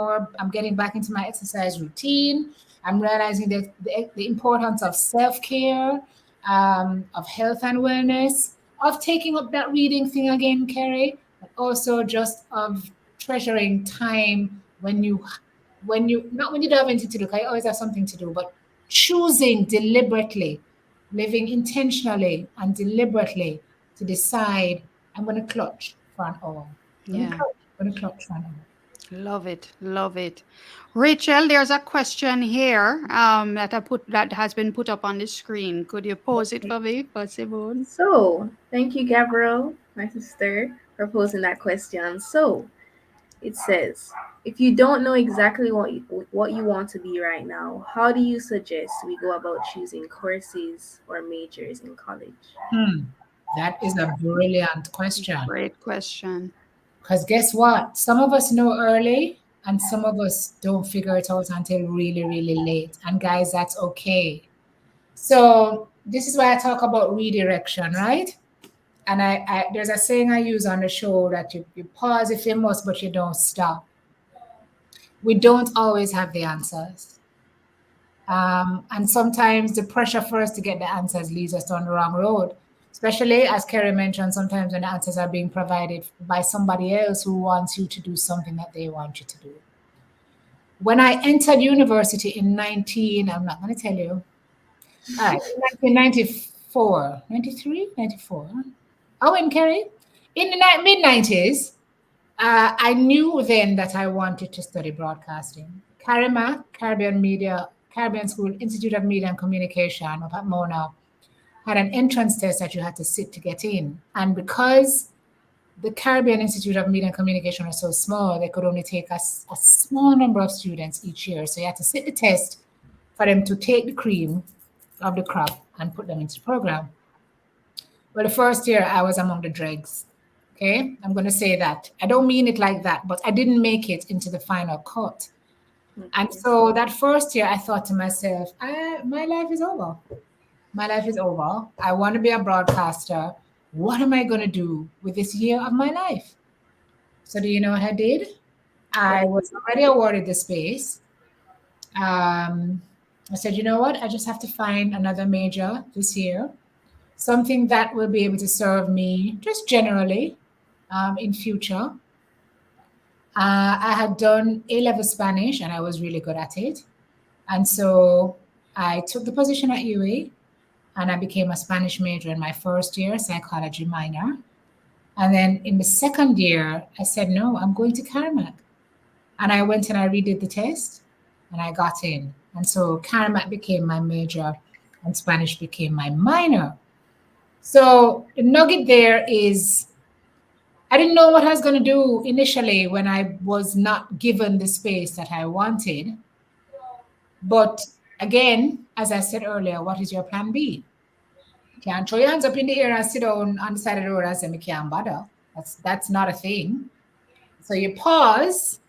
[SPEAKER 3] back into my exercise routine. I'm realizing that the importance of self-care, of health and wellness, of taking up that reading thing again, Kerry, but also just of treasuring time when you not when you don't have anything to do, 'cause you always have something to do, but choosing deliberately, living intentionally and deliberately to decide I'm going to clutch for an hour.
[SPEAKER 1] Yeah.
[SPEAKER 3] I'm going to clutch for an hour.
[SPEAKER 1] Love it. Love it. Rachel, there's a question here that has been put up on the screen. Could you pose it for me, for Simone?
[SPEAKER 2] So, thank you, Gabrielle, my sister, for posing that question. So, it says, if you don't know exactly what you want to be right now, how do you suggest we go about choosing courses or majors in college?
[SPEAKER 3] Hmm. That is a brilliant question.
[SPEAKER 1] Great question.
[SPEAKER 3] Because guess what? Some of us know early and some of us don't figure it out until really, really late. And guys, that's okay. So this is why I talk about redirection, right? And I there's a saying I use on the show that you pause if you must, but you don't stop. We don't always have the answers. And sometimes the pressure for us to get the answers leads us down the wrong road. Especially as Kerry mentioned, sometimes when the answers are being provided by somebody else who wants you to do something that they want you to do. When I entered university in 19, I'm not going to tell you, all right, 1994, 93, 94. Oh, and Kerry, in the mid 90s, I knew then that I wanted to study broadcasting. CARIMA, Caribbean School Institute of Media and Communication up at Mona, had an entrance test that you had to sit to get in. And because the Caribbean Institute of Media and Communication was so small, they could only take a small number of students each year. So you had to sit the test for them to take the cream of the crop and put them into the program. Well, the first year I was among the dregs. Okay, I'm going to say that. I don't mean it like that, but I didn't make it into the final cut. And
[SPEAKER 2] Okay.
[SPEAKER 3] so that first year, I thought to myself, my life is over. My life is over. I want to be a broadcaster. What am I going to do with this year of my life? So, do you know what I did?
[SPEAKER 2] What
[SPEAKER 3] I
[SPEAKER 2] did you
[SPEAKER 3] was
[SPEAKER 2] do?
[SPEAKER 3] already awarded the space. Um, I said, you know what? I just have to find another major this year, something that will be able to serve me just generally in future. I had done A-level Spanish and I was really good at it. And so I took the position at UA and I became a Spanish major in my first year, psychology minor. And then in the second year, I said, no, I'm going to Carmack. And I went and I redid the test and I got in. And so Carmack became my major and Spanish became my minor. So the nugget there is I didn't know what I was going to do initially when I was not given the space that I wanted. But again, as I said earlier, what is your plan B? You can't throw your hands up in the air and sit down on the side of the road and say, "Me can't bother." That's not a thing. So you pause,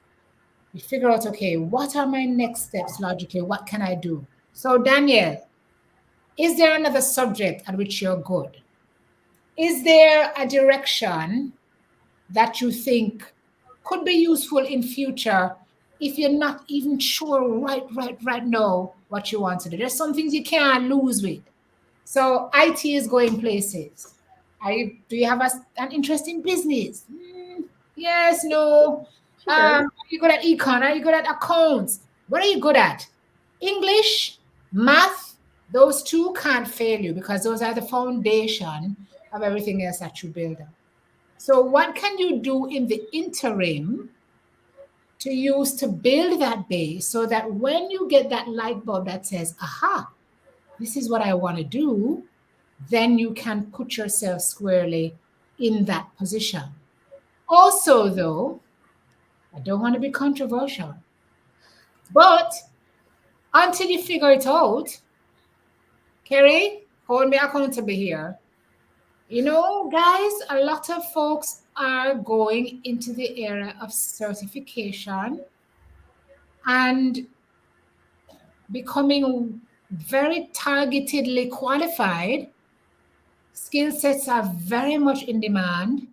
[SPEAKER 3] you figure out, okay, what are my next steps logically? What can I do? So Daniel, is there another subject at which you're good? Is there a direction that you think could be useful in future if you're not even sure right now what you want to do? There's some things you can't lose with. So IT is going places. Do you have an interest in business? Yes, no.
[SPEAKER 2] Sure.
[SPEAKER 3] Are you good at econ? Are you good at accounts? What are you good at? English, math, those two can't fail you because those are the foundation of everything else that you build up. So, what can you do in the interim to use to build that base so that when you get that light bulb that says, aha, this is what I want to do, then you can put yourself squarely in that position. Also, though, I don't want to be controversial, but until you figure it out, Kerry, hold me accountable here. You know, guys, a lot of folks are going into the era of certification and becoming very targetedly qualified. Skill sets are very much in demand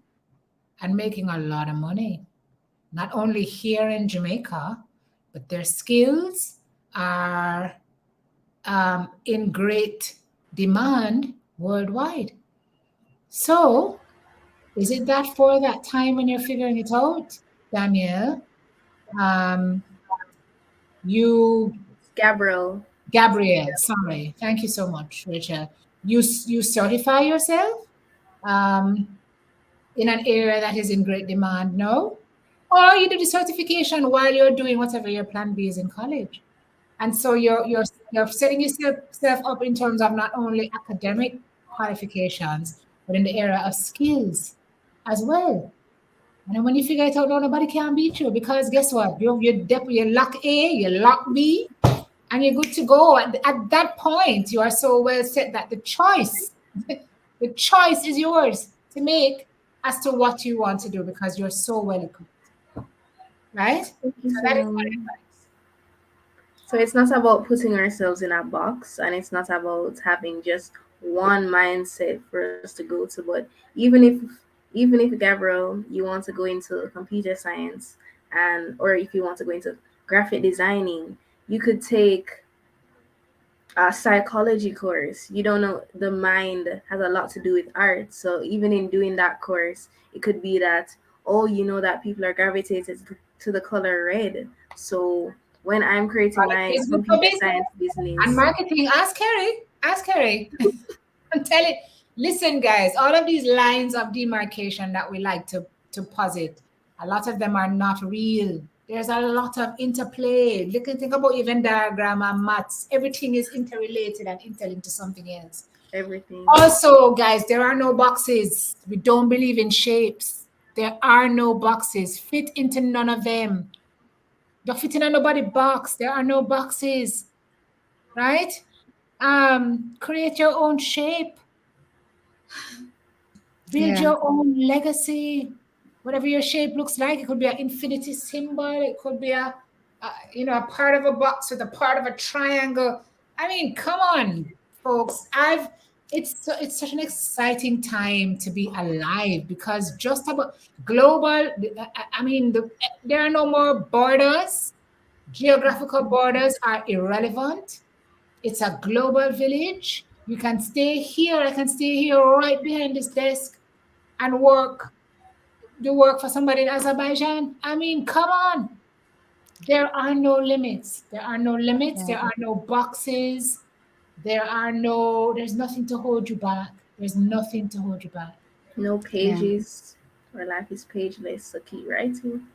[SPEAKER 3] and making a lot of money, not only here in Jamaica, but their skills are in great demand worldwide. So, is it that for that time when you're figuring it out, Danielle? Um, you,
[SPEAKER 2] Gabriel.
[SPEAKER 3] Gabrielle, sorry, thank you so much, Rachel. You certify yourself um, in an area that is in great demand, no? Or you do the certification while you're doing whatever your plan B is in college. And so you're setting yourself up in terms of not only academic qualifications, but in the area of skills as well. And then when you figure it out, no, nobody can beat you because guess what? You lock A, you lock B, and you're good to go. At that point, you are so well set that the choice, the choice is yours to make as to what you want to do because you're so well equipped, right?
[SPEAKER 2] Thank you,
[SPEAKER 3] So that is my
[SPEAKER 2] Simone.
[SPEAKER 3] advice.
[SPEAKER 2] So it's not about putting ourselves in a box, and it's not about having just one mindset for us to go to. But even if Gabriel, you want to go into computer science, and or if you want to go into graphic designing, you could take a psychology course. You don't know, the mind has a lot to do with art. So even in doing that course, it could be that, oh, you know that people are gravitated to the color red. So when I'm creating
[SPEAKER 3] Quality
[SPEAKER 2] my
[SPEAKER 3] is good for
[SPEAKER 2] computer
[SPEAKER 3] business
[SPEAKER 2] science
[SPEAKER 3] and
[SPEAKER 2] business,
[SPEAKER 3] marketing. Ask Carrie. Ask Carrie. I'm telling. Listen, guys. All of these lines of demarcation that we like to posit, a lot of them are not real. There's a lot of interplay. Think about even diagram and maths. Everything is interrelated and interlinked to something else.
[SPEAKER 2] everything.
[SPEAKER 3] Also, guys, there are no boxes. We don't believe in shapes. There are no boxes. Fit into none of them. Don't fit in a nobody box. There are no boxes, right? Create your own shape, build
[SPEAKER 1] Yeah.
[SPEAKER 3] your own legacy. Whatever your shape looks like, it could be an infinity symbol. It could be a part of a box with a part of a triangle. I mean, come on, folks. It's such an exciting time to be alive because just about global. I mean, there are no more borders. Geographical borders are irrelevant. It's a global village. You can stay here. I can stay here right behind this desk and do work for somebody in Azerbaijan. I mean, come on. There are no limits. There are no limits.
[SPEAKER 1] Yeah.
[SPEAKER 3] There are no boxes. There's nothing to hold you back. There's nothing to hold you back.
[SPEAKER 2] No
[SPEAKER 1] Yeah.
[SPEAKER 2] pages. Our life is pageless. So keep writing.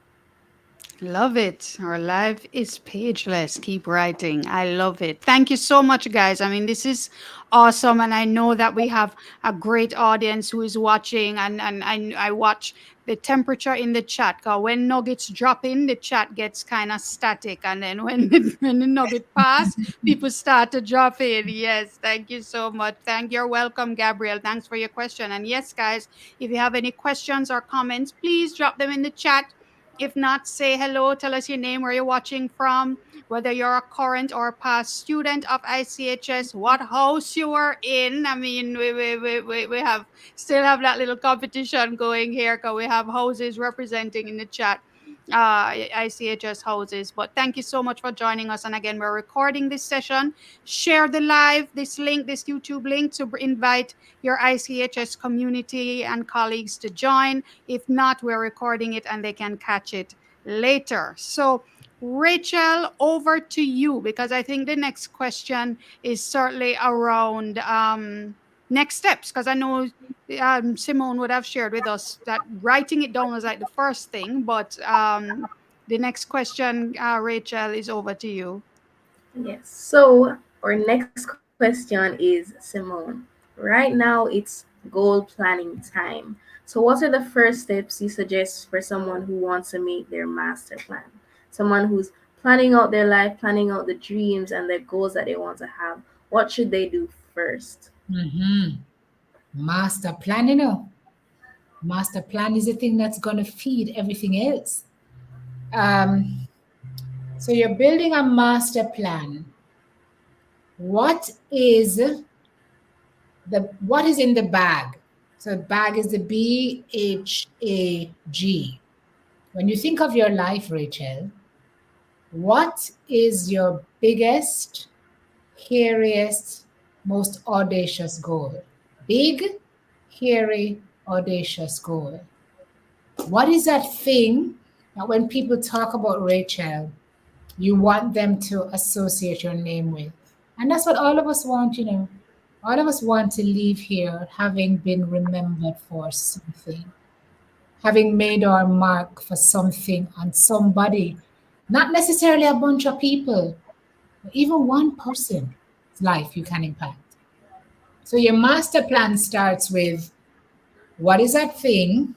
[SPEAKER 1] Love it. Our life is pageless. Keep writing. I love it. Thank you so much, guys. I mean, this is awesome. And I know that we have a great audience who is watching. And I watch the temperature in the chat. Because when nuggets drop in, the chat gets kind of static. And then when, when the nugget pass, people start to drop in. Yes. Thank you so much. Thank you. You're welcome, Gabriel. Thanks for your question. And yes, guys, if you have any questions or comments, please drop them in the chat. If not, say hello, tell us your name, where you're watching from, whether you're a current or a past student of ICHS, what house you are in. I mean, we have still have that little competition going here because we have houses representing in the chat, ICHS houses. But thank you so much for joining us. And again, we're recording this session. Share the live, this link, this YouTube link to invite your ICHS community and colleagues to join. If not, we're recording it and they can catch it later. So, Rachel, over to you, because I think the next question is certainly around next steps. Because I know Simone would have shared with us that writing it down was like the first thing, but the next question, Rachel, is over to you.
[SPEAKER 2] Yes. So our next question is Simone. Right now it's goal planning time. So what are the first steps you suggest for someone who wants to make their master plan? Someone who's planning out their life, planning out the dreams and the goals that they want to have. What should they do first?
[SPEAKER 3] Mm-hmm. Master plan, you know. Master plan is the thing that's going to feed everything else. Um, so you're building a master plan. What is in the bag? So bag is the BHAG. When you think of your life, Rachel, what is your biggest, hairiest, most audacious goal? Big, hairy, audacious goal. What is that thing that when people talk about Rachel, you want them to associate your name with? And that's what all of us want, you know. All of us want to leave here having been remembered for something, having made our mark for something on somebody, not necessarily a bunch of people, but even one person's life you can impact. So your master plan starts with, what is that thing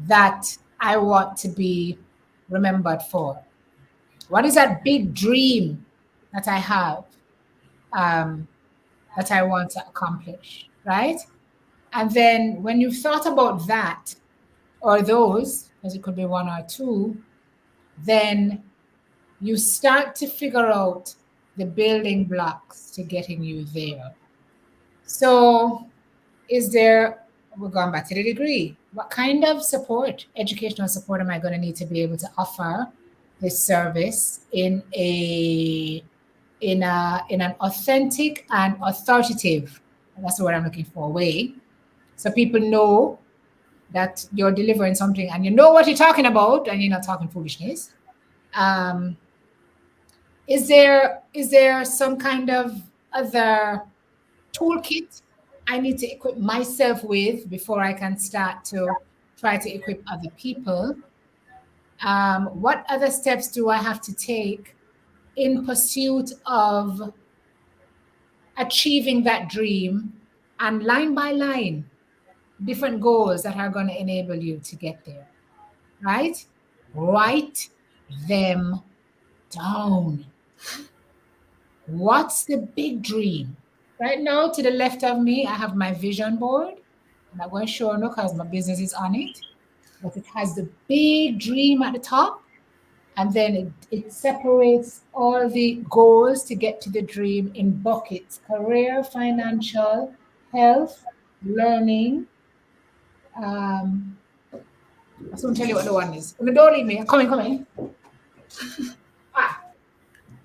[SPEAKER 3] that I want to be remembered for? What is that big dream that I have, um, that I want to accomplish, right? And then when you've thought about that, or those, because it could be one or two, then you start to figure out the building blocks to getting you there. So, we're going back to the degree. What kind of support, educational support, am I going to need to be able to offer this service in an authentic and authoritative, that's the word I'm looking for, way, so people know that you're delivering something and you know what you're talking about and you're not talking foolishness. Um, is there some kind of other toolkit I need to equip myself with before I can start to try to equip other people? What other steps do I have to take in pursuit of achieving that dream, and line by line, different goals that are going to enable you to get there, right? Write them down. What's the big dream? Right now, to the left of me, I have my vision board. I'm not going to show no because my business is on it, but it has the big dream at the top. And then it separates all the goals to get to the dream in buckets: career, financial, health, learning. I soon tell you what the one is. Don't leave me. Come in. Ah,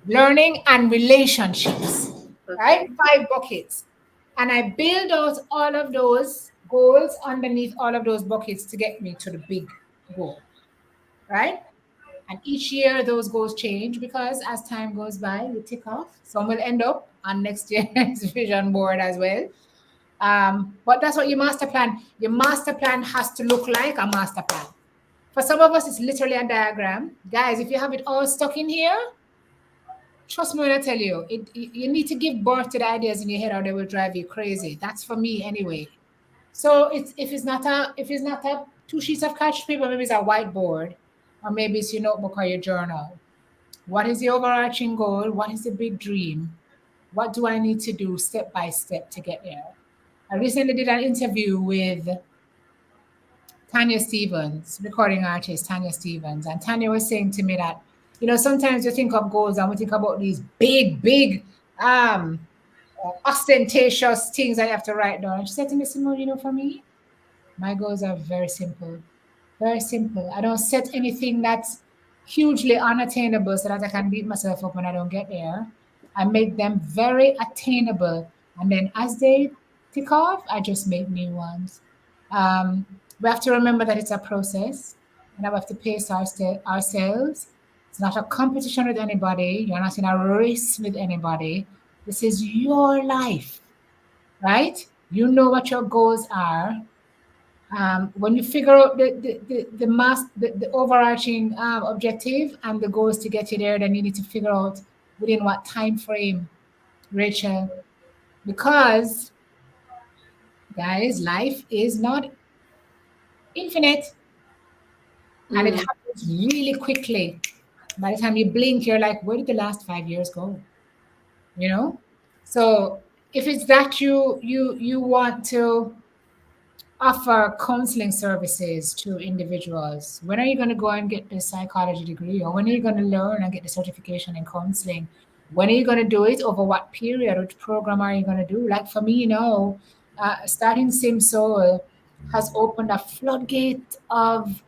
[SPEAKER 3] learning and relationships, right?
[SPEAKER 2] Okay.
[SPEAKER 3] 5 buckets. And I build out all of those goals underneath all of those buckets to get me to the big goal, right? And each year those goals change because as time goes by, they tick off. Some will end up on next year's vision board as well. But that's what your master plan has to look like, a master plan. For some of us, it's literally a diagram. Guys, if you have it all stuck in here, trust me when I tell you, you need to give birth to the ideas in your head or they will drive you crazy. That's for me anyway. So it's if it's not a two sheets of cash paper, maybe it's a whiteboard, or maybe it's your notebook or your journal. What is the overarching goal? What is the big dream? What do I need to do step by step to get there? I recently did an interview with Tanya Stevens, recording artist Tanya Stevens, and Tanya was saying to me that, sometimes you think of goals and we think about these big, big, ostentatious things that you have to write down. And she said to me, Simone, for me, my goals are very simple. Very simple. I don't set anything that's hugely unattainable so that I can beat myself up when I don't get there. I make them very attainable. And then as they tick off, I just make new ones. Um, we have to remember that it's a process and that we have to pace ourselves. It's not a competition with anybody. You're not in a race with anybody. This is your life, right? You know what your goals are. When you figure out the overarching objective and the goals to get you there, then you need to figure out within what time frame, Rachel, because guys, life is not infinite and it
[SPEAKER 2] Mm,
[SPEAKER 3] happens really quickly. By the time you blink, you're like, where did the last 5 years go? You know? So if it's that you want to offer counseling services to individuals. When are you going to go and get the psychology degree? Or when are you going to learn and get the certification in counseling? When are you going to do it? Over what period? Which program are you going to do? Like for me, starting Sim Soul has opened a floodgate of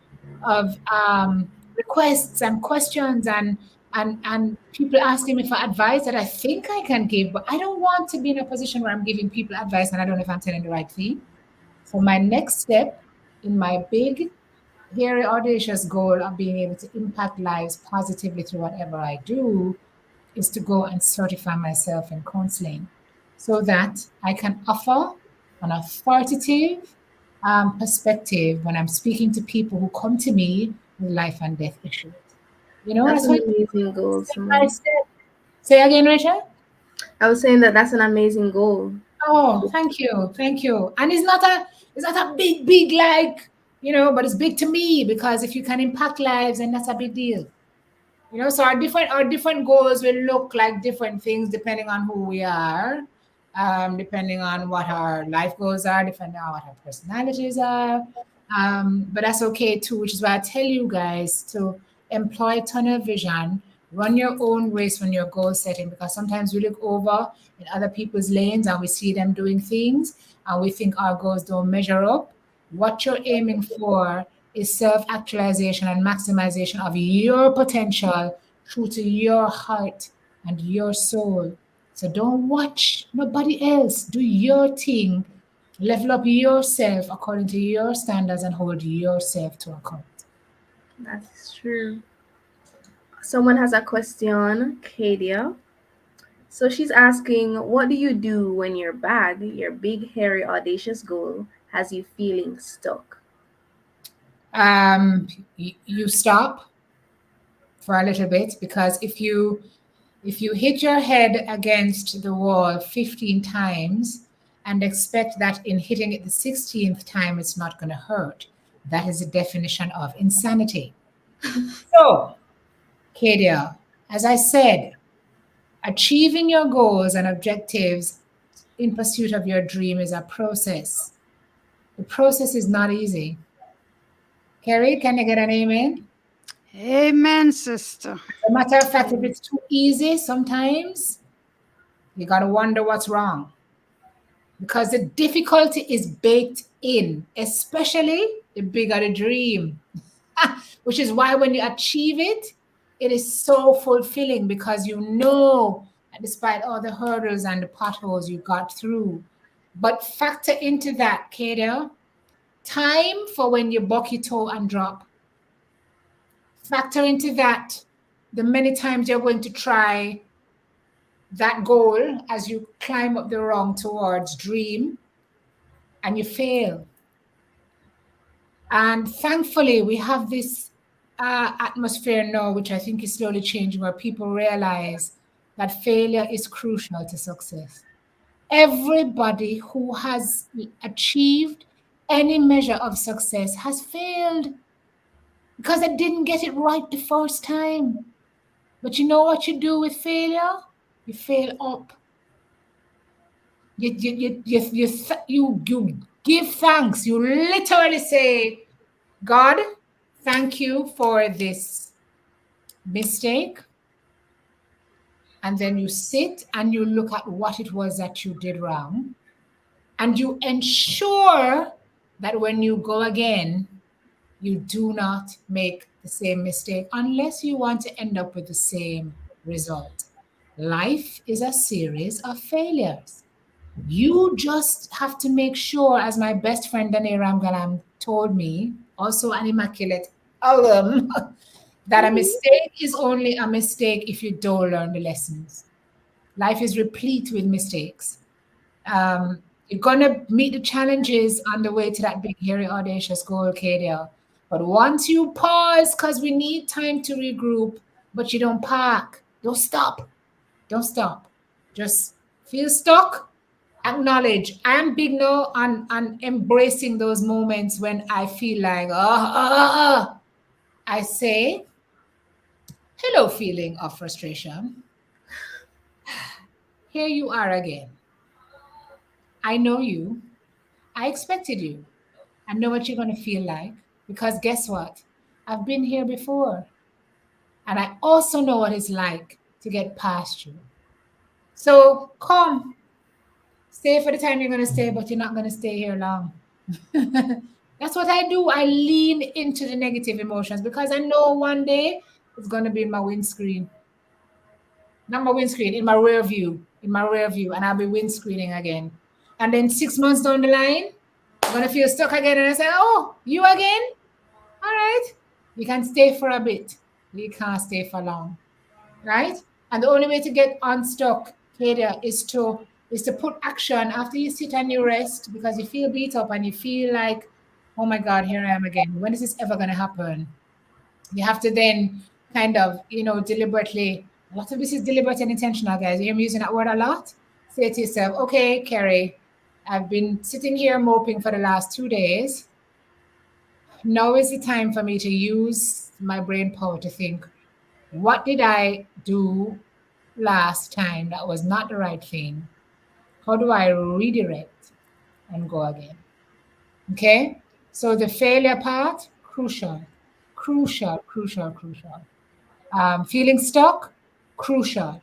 [SPEAKER 3] requests and questions and people asking me for advice that I think I can give, but I don't want to be in a position where I'm giving people advice and I don't know if I'm telling the right thing. So my next step in my big, hairy, audacious goal of being able to impact lives positively through whatever I do is to go and certify myself in counseling so that I can offer an authoritative perspective when I'm speaking to people who come to me with life and death issues.
[SPEAKER 2] that's
[SPEAKER 3] That's
[SPEAKER 2] an
[SPEAKER 3] what
[SPEAKER 2] amazing goal,
[SPEAKER 3] step by
[SPEAKER 2] Simone.
[SPEAKER 3] step. Say again, Rachel.
[SPEAKER 2] I was saying that that's an amazing goal.
[SPEAKER 3] Oh, thank you, thank you. And it's not a big, big like, but it's big to me because if you can impact lives, then that's a big deal. So our different goals will look like different things depending on who we are, depending on what our life goals are, depending on what our personalities are. But that's okay too, which is why I tell you guys to employ tunnel vision, run your own race when you're goal setting, because sometimes we look over in other people's lanes and we see them doing things and we think our goals don't measure up. What you're aiming for is self actualization and maximization of your potential true to your heart and your soul. So don't watch nobody else. Do your thing. Level up yourself according to your standards and hold yourself to account.
[SPEAKER 2] That's true. Someone has a question, Kadia. So she's asking, what do you do when your bag, your big, hairy, audacious goal, has you feeling stuck?
[SPEAKER 3] You stop for a little bit because if you hit your head against the wall 15 times and expect that in hitting it the 16th time it's not going to hurt, that is the definition of insanity. So, Kadia, as I said, achieving your goals and objectives in pursuit of your dream is a process. The process is not easy. Carrie, can you get an amen?
[SPEAKER 1] Amen, sister.
[SPEAKER 3] As a matter of fact, if it's too easy, sometimes you got to wonder what's wrong because the difficulty is baked in, especially the bigger the dream, which is why when you achieve it, it is so fulfilling because you know that despite all the hurdles and the potholes you got through. But factor into that, Kato, time for when you buck your toe and drop. Factor into that the many times you're going to try that goal as you climb up the rung towards dream and you fail. And thankfully, we have this atmosphere now, which I think is slowly changing, where people realize that failure is crucial to success. Everybody who has achieved any measure of success has failed because they didn't get it right the first time. But you know what you do with failure? You fail up. You give thanks. You literally say, God, thank you for this mistake. And then you sit and you look at what it was that you did wrong. And you ensure that when you go again, you do not make the same mistake unless you want to end up with the same result. Life is a series of failures. You just have to make sure, as my best friend Dane Ramgalam told me, also an immaculate alum, that a
[SPEAKER 2] Mhm.
[SPEAKER 3] mistake is only a mistake if you don't learn the lessons. Life is replete with mistakes. You're gonna meet the challenges on the way to that big, hairy, audacious goal, Kadia. But once you pause, because we need time to regroup, but you don't park, don't stop, don't stop. Just feel stuck, acknowledge. I am big now on embracing those moments when I feel like, I say, hello, feeling of frustration. Here you are again. I know you. I expected you. I know what you're going to feel like because guess what? I've been here before. And I also know what it's like to get past you. So come, stay for the time you're going to stay, but you're not going to stay here long. That's what I do. I lean into the negative emotions because I know one day it's going to be in my windscreen. Not my windscreen, in my rear view, and I'll be windscreening again. And then 6 months down the line, I'm going to feel stuck again. And I say, oh, you again? All right. You can stay for a bit. You can't stay for long. Right? And the only way to get unstuck, Kadia, is to put action after you sit and you rest because you feel beat up and you feel like, oh my God, here I am again. When is this ever gonna happen? You have to then kind of, deliberately, a lot of this is deliberate and intentional, guys. You hear me using that word a lot? Say to yourself, okay, Kerry, I've been sitting here moping for the last 2 days. Now is the time for me to use my brain power to think, what did I do last time that was not the right thing? How do I redirect and go again? Okay? So the failure part, crucial, crucial, crucial, crucial. Feeling stuck, crucial,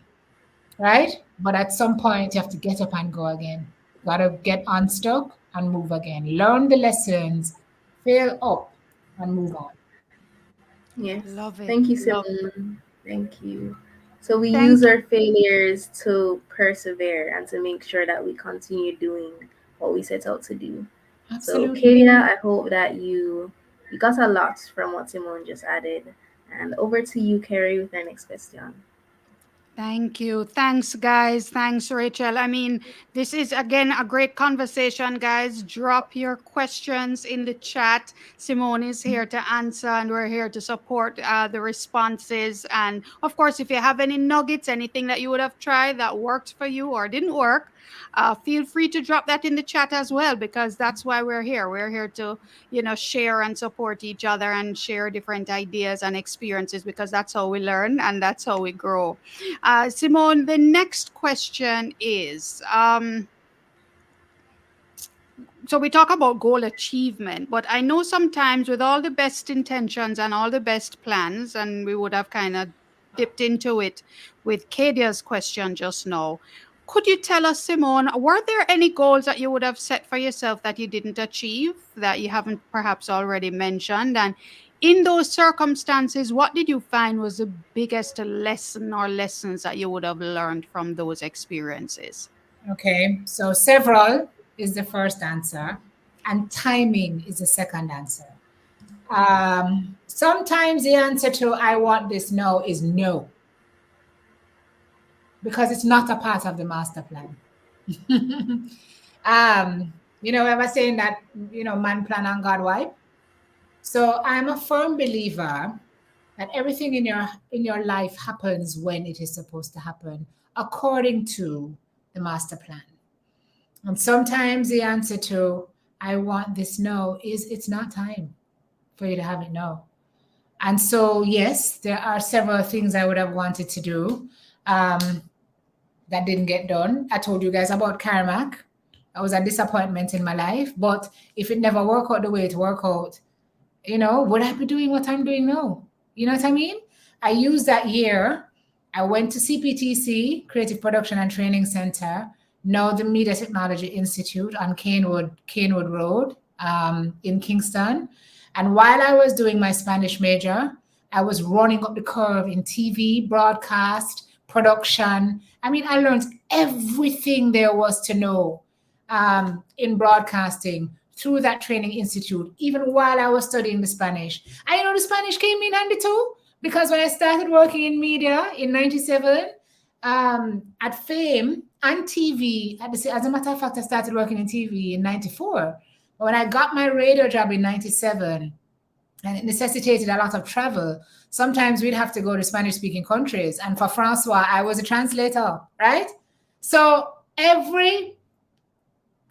[SPEAKER 3] right? But at some point, you have to get up and go again. Gotta get unstuck and move again. Learn the lessons, fail up, and move on.
[SPEAKER 2] Yes.
[SPEAKER 1] Love it.
[SPEAKER 2] Thank you,
[SPEAKER 1] Love.
[SPEAKER 2] Simone. Thank you. So we use
[SPEAKER 1] Thank
[SPEAKER 2] our failures to persevere and to make sure that we continue doing what we set out to do. So,
[SPEAKER 3] Absolutely.
[SPEAKER 2] Katia, I hope that you got a lot from what Simone just added. And over to you, Carrie, with our next question.
[SPEAKER 1] Thank you. Thanks, guys. Thanks, Rachel. I mean, this is again a great conversation, guys. Drop your questions in the chat. Simone is here to answer, and we're here to support the responses. And of course, if you have any nuggets, anything that you would have tried that worked for you or didn't work, feel free to drop that in the chat as well, because that's why we're here. We're here to, share and support each other and share different ideas and experiences, because that's how we learn and that's how we grow. Simone, the next question is, so we talk about goal achievement, but I know sometimes with all the best intentions and all the best plans, and we would have kind of dipped into it with Kadia's question just now. Could you tell us, Simone, were there any goals that you would have set for yourself that you didn't achieve, that you haven't perhaps already mentioned? And in those circumstances, what did you find was the biggest lesson or lessons that you would have learned from those experiences?
[SPEAKER 3] Okay, so several is the first answer, and timing is the second answer. Sometimes the answer to I want this now is no, because it's not a part of the master plan. I was saying that, man plan and God wipe. So I'm a firm believer that everything in your life happens when it is supposed to happen according to the master plan. And sometimes the answer to I want this no is it's not time for you to have it no. And so yes, there are several things I would have wanted to do um, that didn't get done. I told you guys about Carmack. That was a disappointment in my life. But if it never worked out the way it worked out, would I be doing what I'm doing now? You know what I mean? I used that year. I went to CPTC, Creative Production and Training Center, now the Media Technology Institute on Canewood Road in Kingston. And while I was doing my Spanish major, I was running up the curve in TV, broadcast, production. I mean, I learned everything there was to know in broadcasting through that training institute, even while I was studying the Spanish. I know the Spanish came in handy too, because when I started working in media in 97, at Fame and TV, as a matter of fact, I started working in TV in 94. But when I got my radio job in 97, and it necessitated a lot of travel, sometimes we'd have to go to Spanish speaking countries. And for Francois, I was a translator, right? So every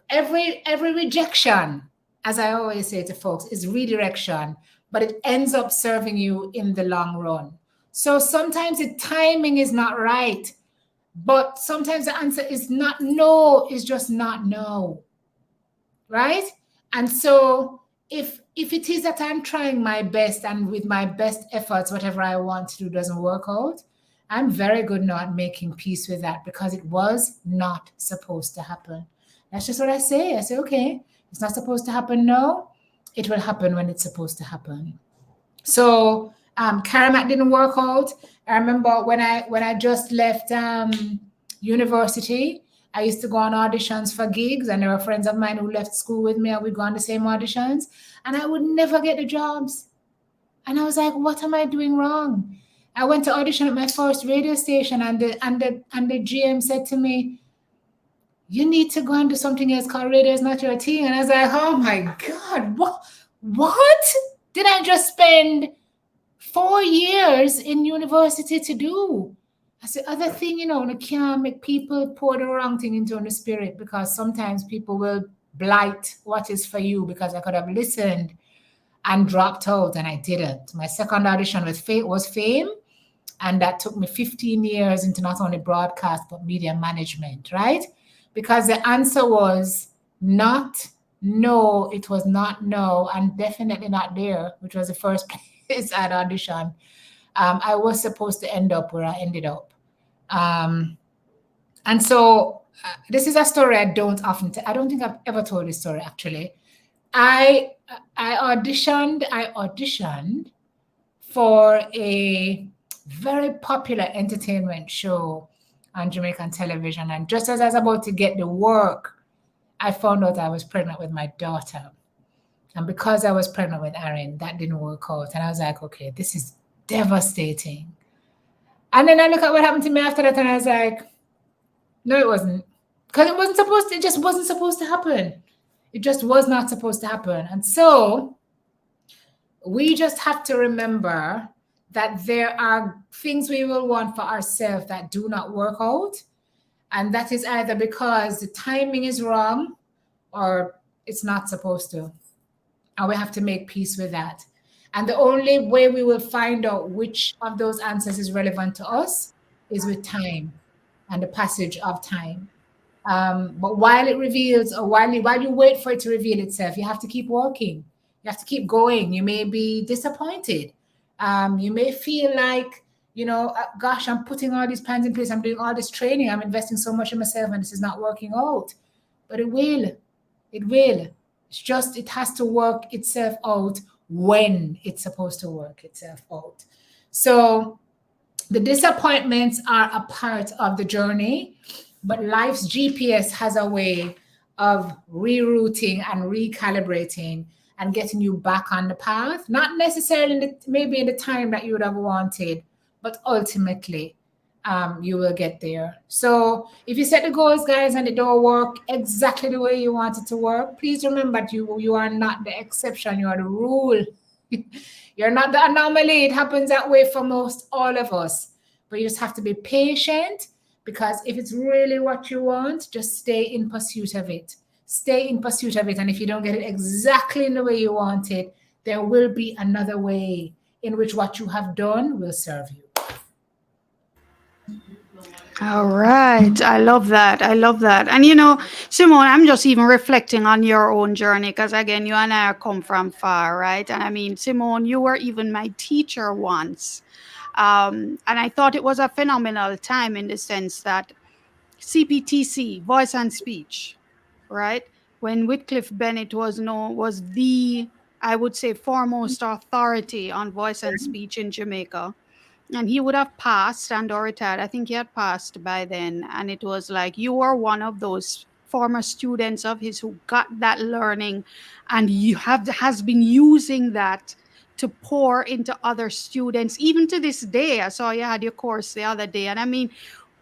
[SPEAKER 3] rejection, as I always say to folks, is redirection, but it ends up serving you in the long run. So sometimes the timing is not right, but sometimes the answer is not no, is just not no, right? And so if it is that I'm trying my best and with my best efforts, whatever I want to do doesn't work out, I'm very good now at making peace with that, because it was not supposed to happen. That's just what I say. I say, okay, it's not supposed to happen now. It will happen when it's supposed to happen. So Karamat didn't work out. I remember when I just left university, I used to go on auditions for gigs, and there were friends of mine who left school with me, and we'd go on the same auditions, and I would never get the jobs. And I was like, what am I doing wrong? I went to audition at my first radio station, and the GM said to me, you need to go and do something else called radio is not your thing. And I was like, oh my God, what did I just spend 4 years in university to do? That's the other thing, you can't make people pour the wrong thing into the spirit, because sometimes people will blight what is for you, because I could have listened and dropped out, and I didn't. My second audition was Fame, and that took me 15 years into not only broadcast, but media management, right? Because the answer was not no, it was not no, and definitely not there, which was the first place I'd auditioned. I was supposed to end up where I ended up. And so this is a story I don't often tell. I don't think I've ever told this story, actually. I auditioned for a very popular entertainment show on Jamaican television. And just as I was about to get the work, I found out I was pregnant with my daughter. And because I was pregnant with Aaron, that didn't work out. And I was like, okay, this is devastating. And then I look at what happened to me after that, and I was like, no, it wasn't. Because it just wasn't supposed to happen. It just was not supposed to happen. And so we just have to remember that there are things we will want for ourselves that do not work out. And that is either because the timing is wrong or it's not supposed to. And we have to make peace with that. And the only way we will find out which of those answers is relevant to us is with time and the passage of time. But while it reveals, or while you wait for it to reveal itself, you have to keep working. You have to keep going. You may be disappointed. You may feel like, gosh, I'm putting all these plans in place. I'm doing all this training. I'm investing so much in myself, and this is not working out. But it will. It will. It's just, it has to work itself out when it's supposed to work itself out. So the disappointments are a part of the journey, but life's GPS has a way of rerouting and recalibrating and getting you back on the path. Not necessarily maybe in the time that you would have wanted, but ultimately you will get there. So if you set the goals, guys, and it don't work exactly the way you want it to work, please remember that you are not the exception, you are the rule. You're not the anomaly. It happens that way for most all of us. But you just have to be patient, because if it's really what you want, just stay in pursuit of it. Stay in pursuit of it. And if you don't get it exactly in the way you want it, there will be another way in which what you have done will serve you.
[SPEAKER 1] All right. I love that. I love that. And Simone, I'm just even reflecting on your own journey because, again, you and I come from far, right? And I mean, Simone, you were even my teacher once. And I thought it was a phenomenal time in the sense that CPTC, voice and speech, right? When Whitcliffe Bennett was the, I would say, foremost authority on voice and speech in Jamaica, and he would have passed and or retired. I think he had passed by then. And it was like, you are one of those former students of his who got that learning, and you have has been using that to pour into other students even to this day. I saw you had your course the other day, and I mean,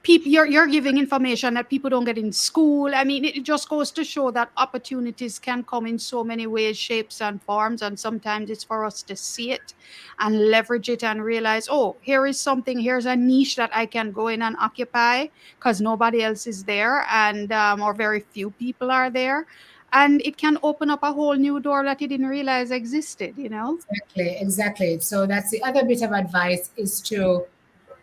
[SPEAKER 1] people, you're giving information that people don't get in school. I mean, it just goes to show that opportunities can come in so many ways, shapes and forms, and sometimes it's for us to see it and leverage it and realize, oh, here is something, here's a niche that I can go in and occupy because nobody else is there, and or very few people are there, and it can open up a whole new door that you didn't realize existed.
[SPEAKER 3] Exactly, exactly. So that's the other bit of advice, is to,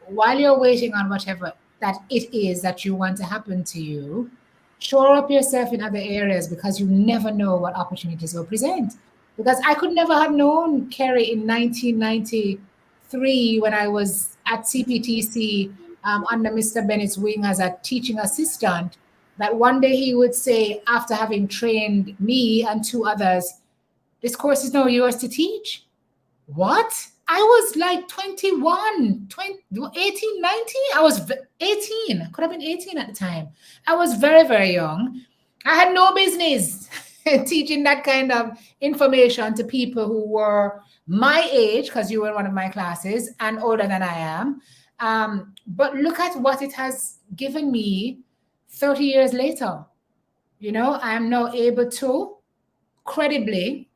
[SPEAKER 3] while you're waiting on whatever that it is that you want to happen to you, shore up yourself in other areas, because you never know what opportunities will present. Because I could never have known Kerry in 1993 when I was at CPTC, under Mr. Bennett's wing as a teaching assistant, that one day he would say, after having trained me and two others, this course is now yours to teach. What? I was like 21, 20, 18, 19. I was 18. Could have been 18 at the time. I was very, very young. I had no business teaching that kind of information to people who were my age, because you were in one of my classes, and older than I am. But look at what it has given me 30 years later. I am now able to credibly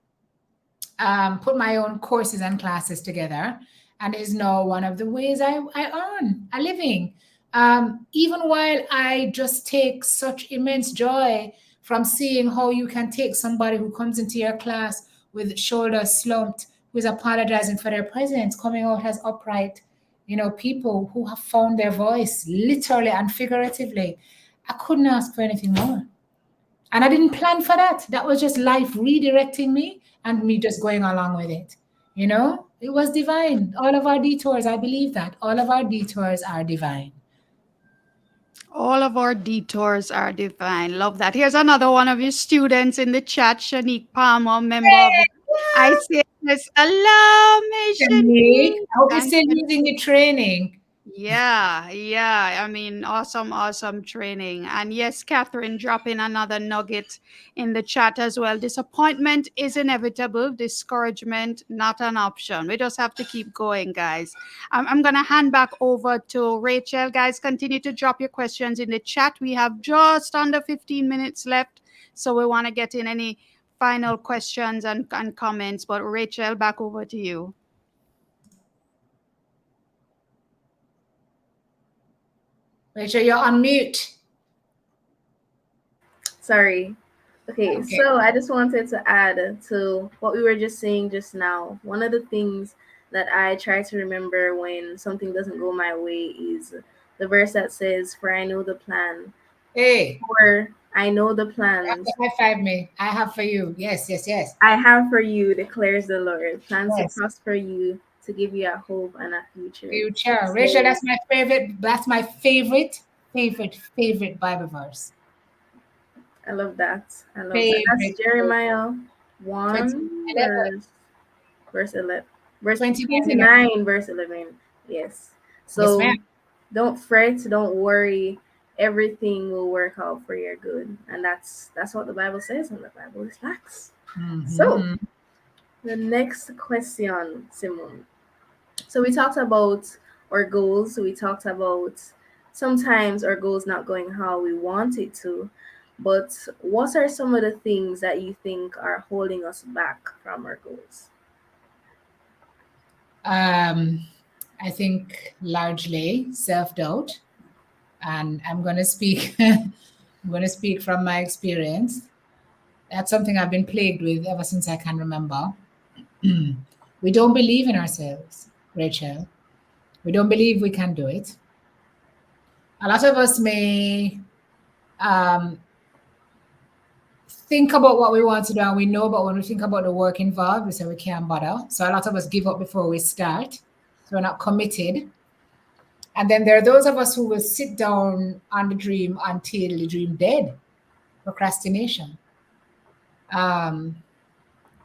[SPEAKER 3] put my own courses and classes together, and is now one of the ways I earn a living. Even while I just take such immense joy from seeing how you can take somebody who comes into your class with shoulders slumped, who is apologizing for their presence, coming out as upright, people who have found their voice literally and figuratively. I couldn't ask for anything more. And I didn't plan for that. That was just life redirecting me and me just going along with it. It was divine. All of our detours, I believe that. All of our detours are divine.
[SPEAKER 1] All of our detours are divine. Love that. Here's another one of your students in the chat, Shanique Palmer, member of ICS Alumnae.
[SPEAKER 3] Shanique,
[SPEAKER 1] Shanique.
[SPEAKER 3] I hope you're
[SPEAKER 1] Thanks
[SPEAKER 3] still
[SPEAKER 1] for
[SPEAKER 3] using the training.
[SPEAKER 1] Yeah, yeah. I mean, awesome, awesome training. And yes, Catherine, drop in another nugget in the chat as well. Disappointment is inevitable, discouragement, not an option. We just have to keep going, guys. I'm going to hand back over to Rachel. Guys, continue to drop your questions in the chat. We have just under 15 minutes left. So we want to get in any final questions and comments. But Rachel, back over to you.
[SPEAKER 3] Rachel, you're on mute.
[SPEAKER 2] Sorry. Okay,
[SPEAKER 3] Okay.
[SPEAKER 2] so I just wanted to add to what we were just saying just now. One of the things that I try to remember when something doesn't go my way is the verse that says, "For I know the plan."
[SPEAKER 3] Hey,
[SPEAKER 2] For I know the
[SPEAKER 3] you have to
[SPEAKER 2] plans
[SPEAKER 3] high five me. I have for you. Yes, yes, yes.
[SPEAKER 2] I have for you, declares the Lord. Plans to
[SPEAKER 3] Yes.
[SPEAKER 2] prosper you, to give you a hope and a future.
[SPEAKER 3] Future. Rachel,
[SPEAKER 2] So
[SPEAKER 3] that's my favorite. That's my favorite Bible verse.
[SPEAKER 2] I love that. I love that. That's
[SPEAKER 3] Favorite.
[SPEAKER 2] Jeremiah 1
[SPEAKER 3] 2011.
[SPEAKER 2] verse 11. Verse
[SPEAKER 3] 29:11.
[SPEAKER 2] 29, verse 11. Yes.
[SPEAKER 3] Yes, ma'am.
[SPEAKER 2] So don't fret, don't worry. Everything will work out for your good. And that's what the Bible says, and the Bible is facts. So
[SPEAKER 3] Mm-hmm.
[SPEAKER 2] the next question, Simone. So we talked about our goals. We talked about sometimes our goals not going how we want it to. But what are some of the things that you think are holding us back from our goals?
[SPEAKER 3] Um, I think largely self-doubt, and I'm going to speak. I'm going to speak from my experience. That's something I've been plagued with ever since I can remember. We don't believe in ourselves, Rachel. We don't believe we can do it. A lot of us may um, think about what we want to do and we know, but when we think about the work involved, we say we can't bother. So a lot of us give up before we start. So we're not committed. And then there are those of us who will sit down on the dream until the dream dead. Procrastination. Um,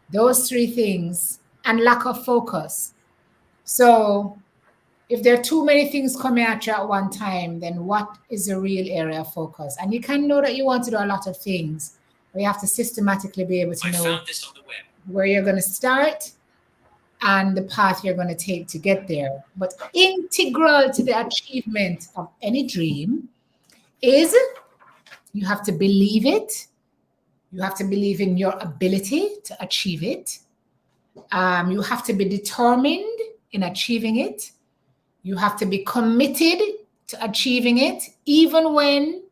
[SPEAKER 3] those three things and lack of focus. So if there are too many things coming at you at one time, then what is the real area of focus? And you can know that you want to do a lot of things, but you have to systematically be able to know where you're going to start and the path you're going to take to get there. But integral to the achievement of any dream is you have to believe it. You have to believe in your ability to achieve it. You have to be determined in achieving it. You have to be committed to achieving it, even when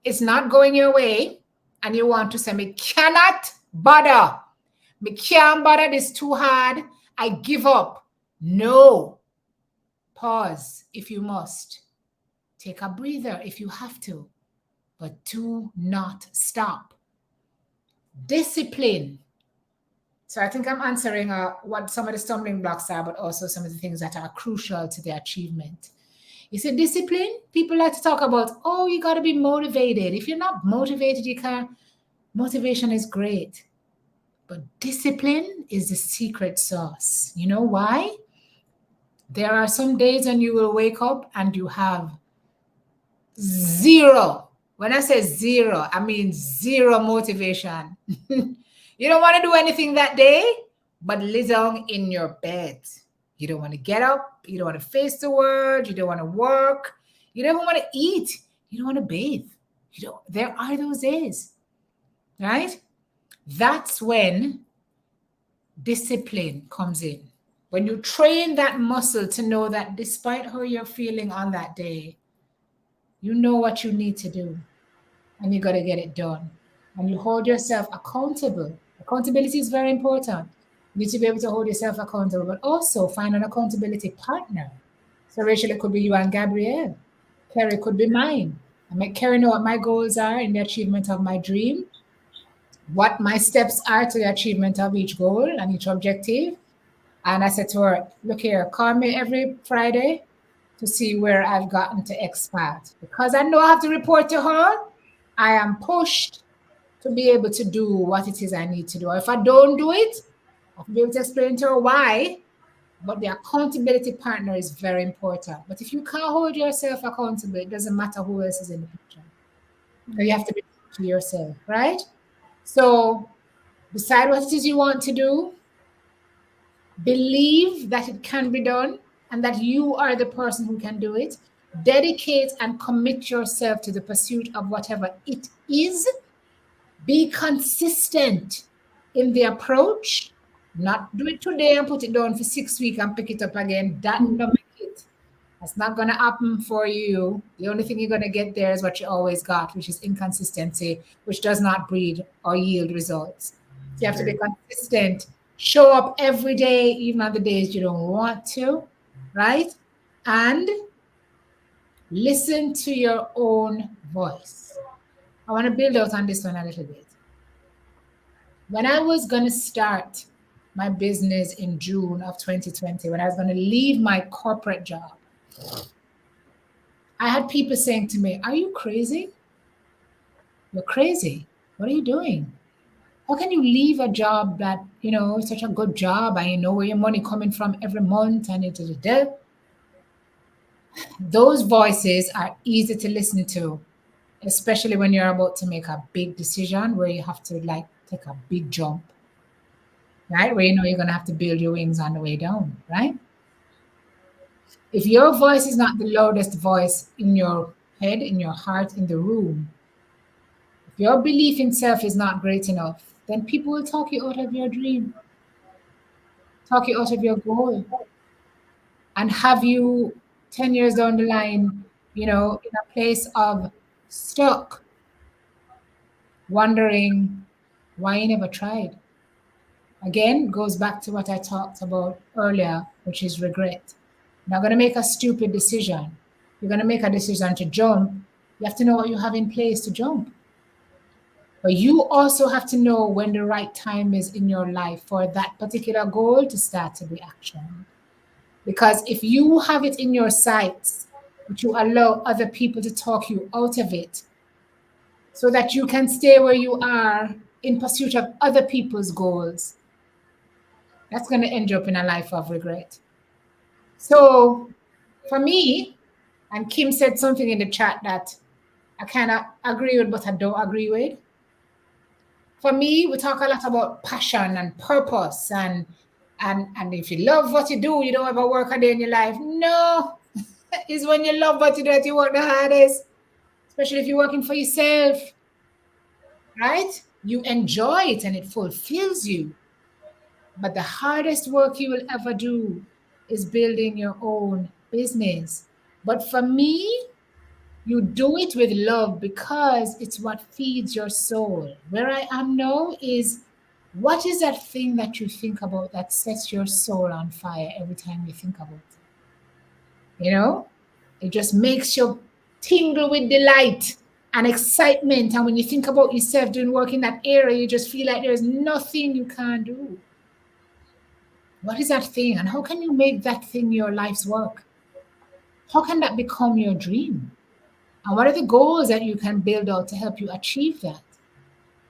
[SPEAKER 3] it's not going your way and you want to say, me cannot bother. Me can't bother, this too hard. I give up. No. Pause if you must. Take a breather if you have to, but do not stop. Discipline. So I think I'm answering what some of the stumbling blocks are, but also some of the things that are crucial to the achievement. You see, discipline, people like to talk about, oh, you got to be motivated. If you're not motivated, you can't. Motivation is great, but discipline is the secret sauce. You know why? There are some days when you will wake up and you have zero. When I say zero, I mean zero motivation. You don't want to do anything that day, but lay down in your bed. You don't want to get up. You don't want to face the world. You don't want to work. You don't even want to eat. You don't want to bathe. There are those days, right? That's when discipline comes in. When you train that muscle to know that despite how you're feeling on that day, you know what you need to do and you got to get it done. And you hold yourself accountable. Accountability is very important. You need to be able to hold yourself accountable, but also find an accountability partner. So Rachel, it could be you and Gabrielle. Kerry could be mine. I make Kerry know what my goals are in the achievement of my dream, what my steps are to the achievement of each goal and each objective. And I said to her, look here, call me every Friday to see where I've gotten to X part. Because I know I have to report to her, I am pushed to be able to do what it is I need to do. Or if I don't do it, I have to be able to explain to her why. But the accountability partner is very important. But if you can't hold yourself accountable, it doesn't matter who else is in the picture. You have to be to yourself, right? So decide what it is you want to do. Believe that it can be done and that you are the person who can do it. Dedicate and commit yourself to the pursuit of whatever it is. Be consistent in the approach. Not do it today and put it down for 6 weeks and pick it up again. That don't make it. That's not going to happen for you. The only thing you're going to get there is what you always got, which is inconsistency, which does not breed or yield results. So you have to be consistent. Show up every day, even on the days you don't want to, right? And listen to your own voice. I want to build out on this one a little bit. When I was going to start my business in June of 2020, when I was going to leave my corporate job, I had people saying to me, are you crazy? You're crazy. What are you doing? How can you leave a job that, is such a good job and you know where your money coming from every month and it. Those voices are easy to listen to, especially when you're about to make a big decision where you have to take a big jump, right? Where you know you're going to have to build your wings on the way down, right? If your voice is not the loudest voice in your head, in your heart, in the room, if your belief in self is not great enough, then people will talk you out of your dream, talk you out of your goal. and have you 10 years down the line, in a place of stuck, wondering why you never tried. Again, goes back to what I talked about earlier, which is regret. You're not going to make a stupid decision. You're going to make a decision to jump. You have to know what you have in place to jump. But you also have to know when the right time is in your life for that particular goal to start to be actioned. Because if you have it in your sights, but you allow other people to talk you out of it so that you can stay where you are in pursuit of other people's goals, that's going to end you up in a life of regret. So for me, and Kim said something in the chat that I kind of agree with, but I don't agree with. For me, we talk a lot about passion and purpose, and if you love what you do, you don't ever work a day in your life. No, it's when you love what you do that you work the hardest, especially if you're working for yourself, right? You enjoy it and it fulfills you. But the hardest work you will ever do is building your own business. But for me, you do it with love because it's what feeds your soul. Where I am now is, what is that thing that you think about that sets your soul on fire every time you think about it? You know, it just makes you tingle with delight and excitement. And when you think about yourself doing work in that area, you just feel like there's nothing you can't do. What is that thing? And how can you make that thing your life's work? How can that become your dream? And what are the goals that you can build out to help you achieve that?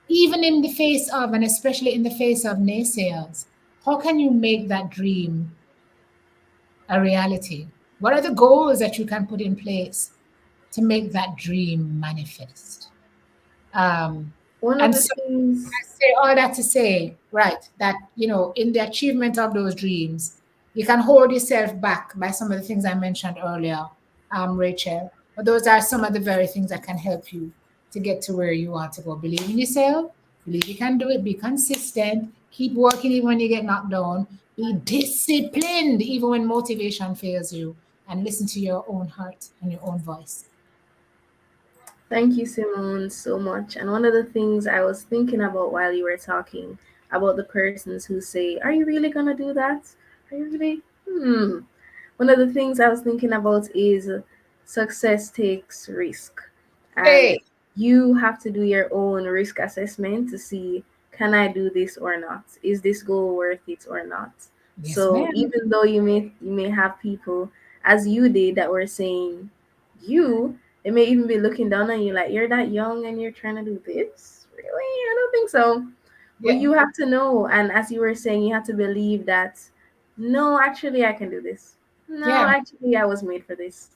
[SPEAKER 3] Even in the face of, and especially in the face of naysayers, how can you make that dream a reality? What are the goals that you can put in place to make that dream manifest? Um,
[SPEAKER 2] One of
[SPEAKER 3] and
[SPEAKER 2] the
[SPEAKER 3] so
[SPEAKER 2] things,
[SPEAKER 3] I say all that to say, right, that, in the achievement of those dreams, you can hold yourself back by some of the things I mentioned earlier, Rachel. But those are some of the very things that can help you to get to where you want to go. Believe in yourself, believe you can do it, be consistent, keep working even when you get knocked down, be disciplined even when motivation fails you, and listen to your own heart and your own voice.
[SPEAKER 2] thank you, Simone, so much. And one of the things I was thinking about while you were talking about the persons who say, "Are you really gonna do that? Are you really?" One of the things I was thinking about is success takes risk. And
[SPEAKER 3] Hey,
[SPEAKER 2] you have to do your own risk assessment to see, can I do this or not? Is this goal worth it or not?
[SPEAKER 3] yes,
[SPEAKER 2] So
[SPEAKER 3] ma'am.
[SPEAKER 2] even though you may have people as you did that were saying you, they may even be looking down on you like, you're that young and you're trying to do this? Really? I don't think so. But
[SPEAKER 3] Yeah,
[SPEAKER 2] you have to know, and as you were saying, you have to believe that, no, actually I can do this. No,
[SPEAKER 3] yeah,
[SPEAKER 2] actually I was made for this.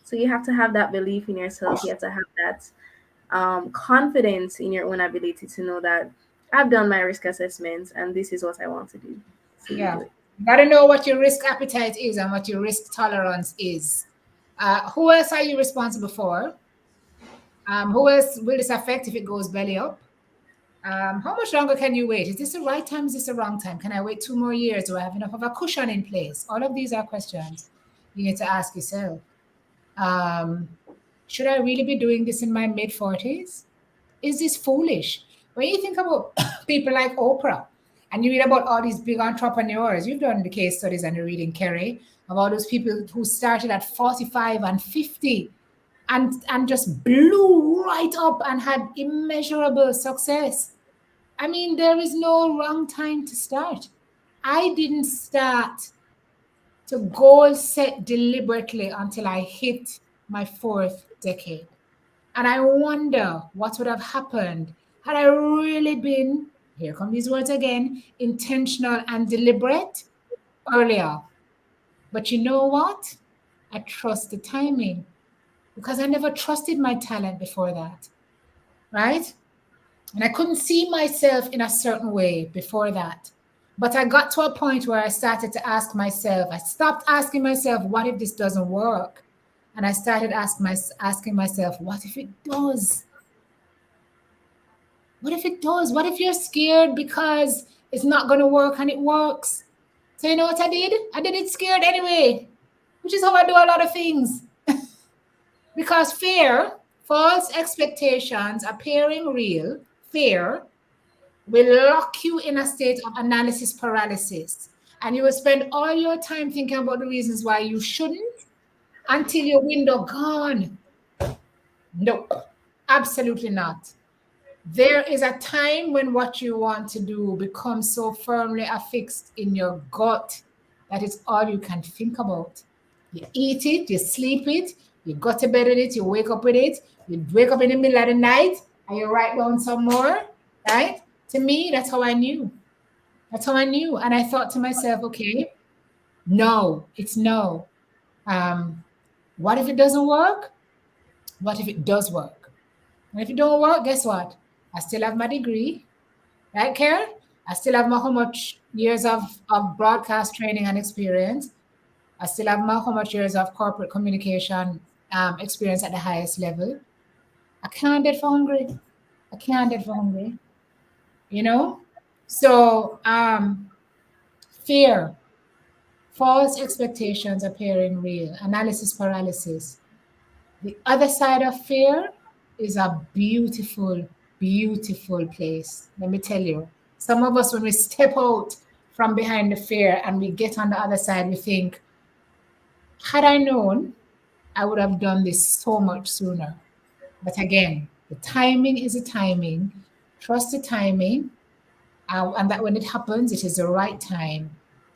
[SPEAKER 2] So you have to have that belief in yourself. You have to have that confidence in your own ability to know that I've done my risk assessments and this is what I want to do. So you
[SPEAKER 3] yeah.
[SPEAKER 2] do it.
[SPEAKER 3] You got to know what your risk appetite is and what your risk tolerance is. Who else are you responsible for? Who else will this affect if it goes belly up? How much longer can you wait? Is this the right time? Is this the wrong time? Can I wait 2 more years? Do I have enough of a cushion in place? All of these are questions you need to ask yourself. Um, should I really be doing this in my mid 40s? Is this foolish? When you think about people like Oprah and you read about all these big entrepreneurs, you've done the case studies and you're reading Kerry about those people who started at 45 and 50 and just blew right up and had immeasurable success. I mean, there is no wrong time to start. I didn't start to goal set deliberately until I hit my fourth decade. And I wonder what would have happened had I really been, here come these words again, intentional and deliberate earlier. But you know what? I trust the timing because I never trusted my talent before that, right? And I couldn't see myself in a certain way before that. But I got to a point where I started to ask myself, I stopped asking myself, what if this doesn't work? And I started asking myself, what if it does? What if it does? What if you're scared because it's not going to work and it works? So, you know what I did? I did it scared anyway. which is how I do a lot of things. Because fear, false expectations appearing real, fear will lock you in a state of analysis paralysis. And you will spend all your time thinking about the reasons why you shouldn't until your window gone. Nope, absolutely not. There is a time when what you want to do becomes so firmly affixed in your gut that it's all you can think about. You eat it, you sleep it, you go to bed with it, you wake up with it, you wake up in the middle of the night and you write down some more, right? To me, that's how I knew. That's how I knew. And I thought to myself, okay, no, it's no. Um, what if it doesn't work? What if it does work? And if it don't work, guess what? I still have my degree, right, Karen? I still have my how much years of broadcast training and experience. I still have my how much years of corporate communication experience at the highest level. I can't dead for hungry. I can't dead for hungry, you know? So fear, false expectations appearing real, analysis paralysis. The other side of fear is a beautiful, beautiful place. Let me tell you. Some of us, when we step out from behind the fear and we get on the other side, we think, had I known, I would have done this so much sooner. But again, the timing is the timing. Trust the timing, and that when it happens, it is the right time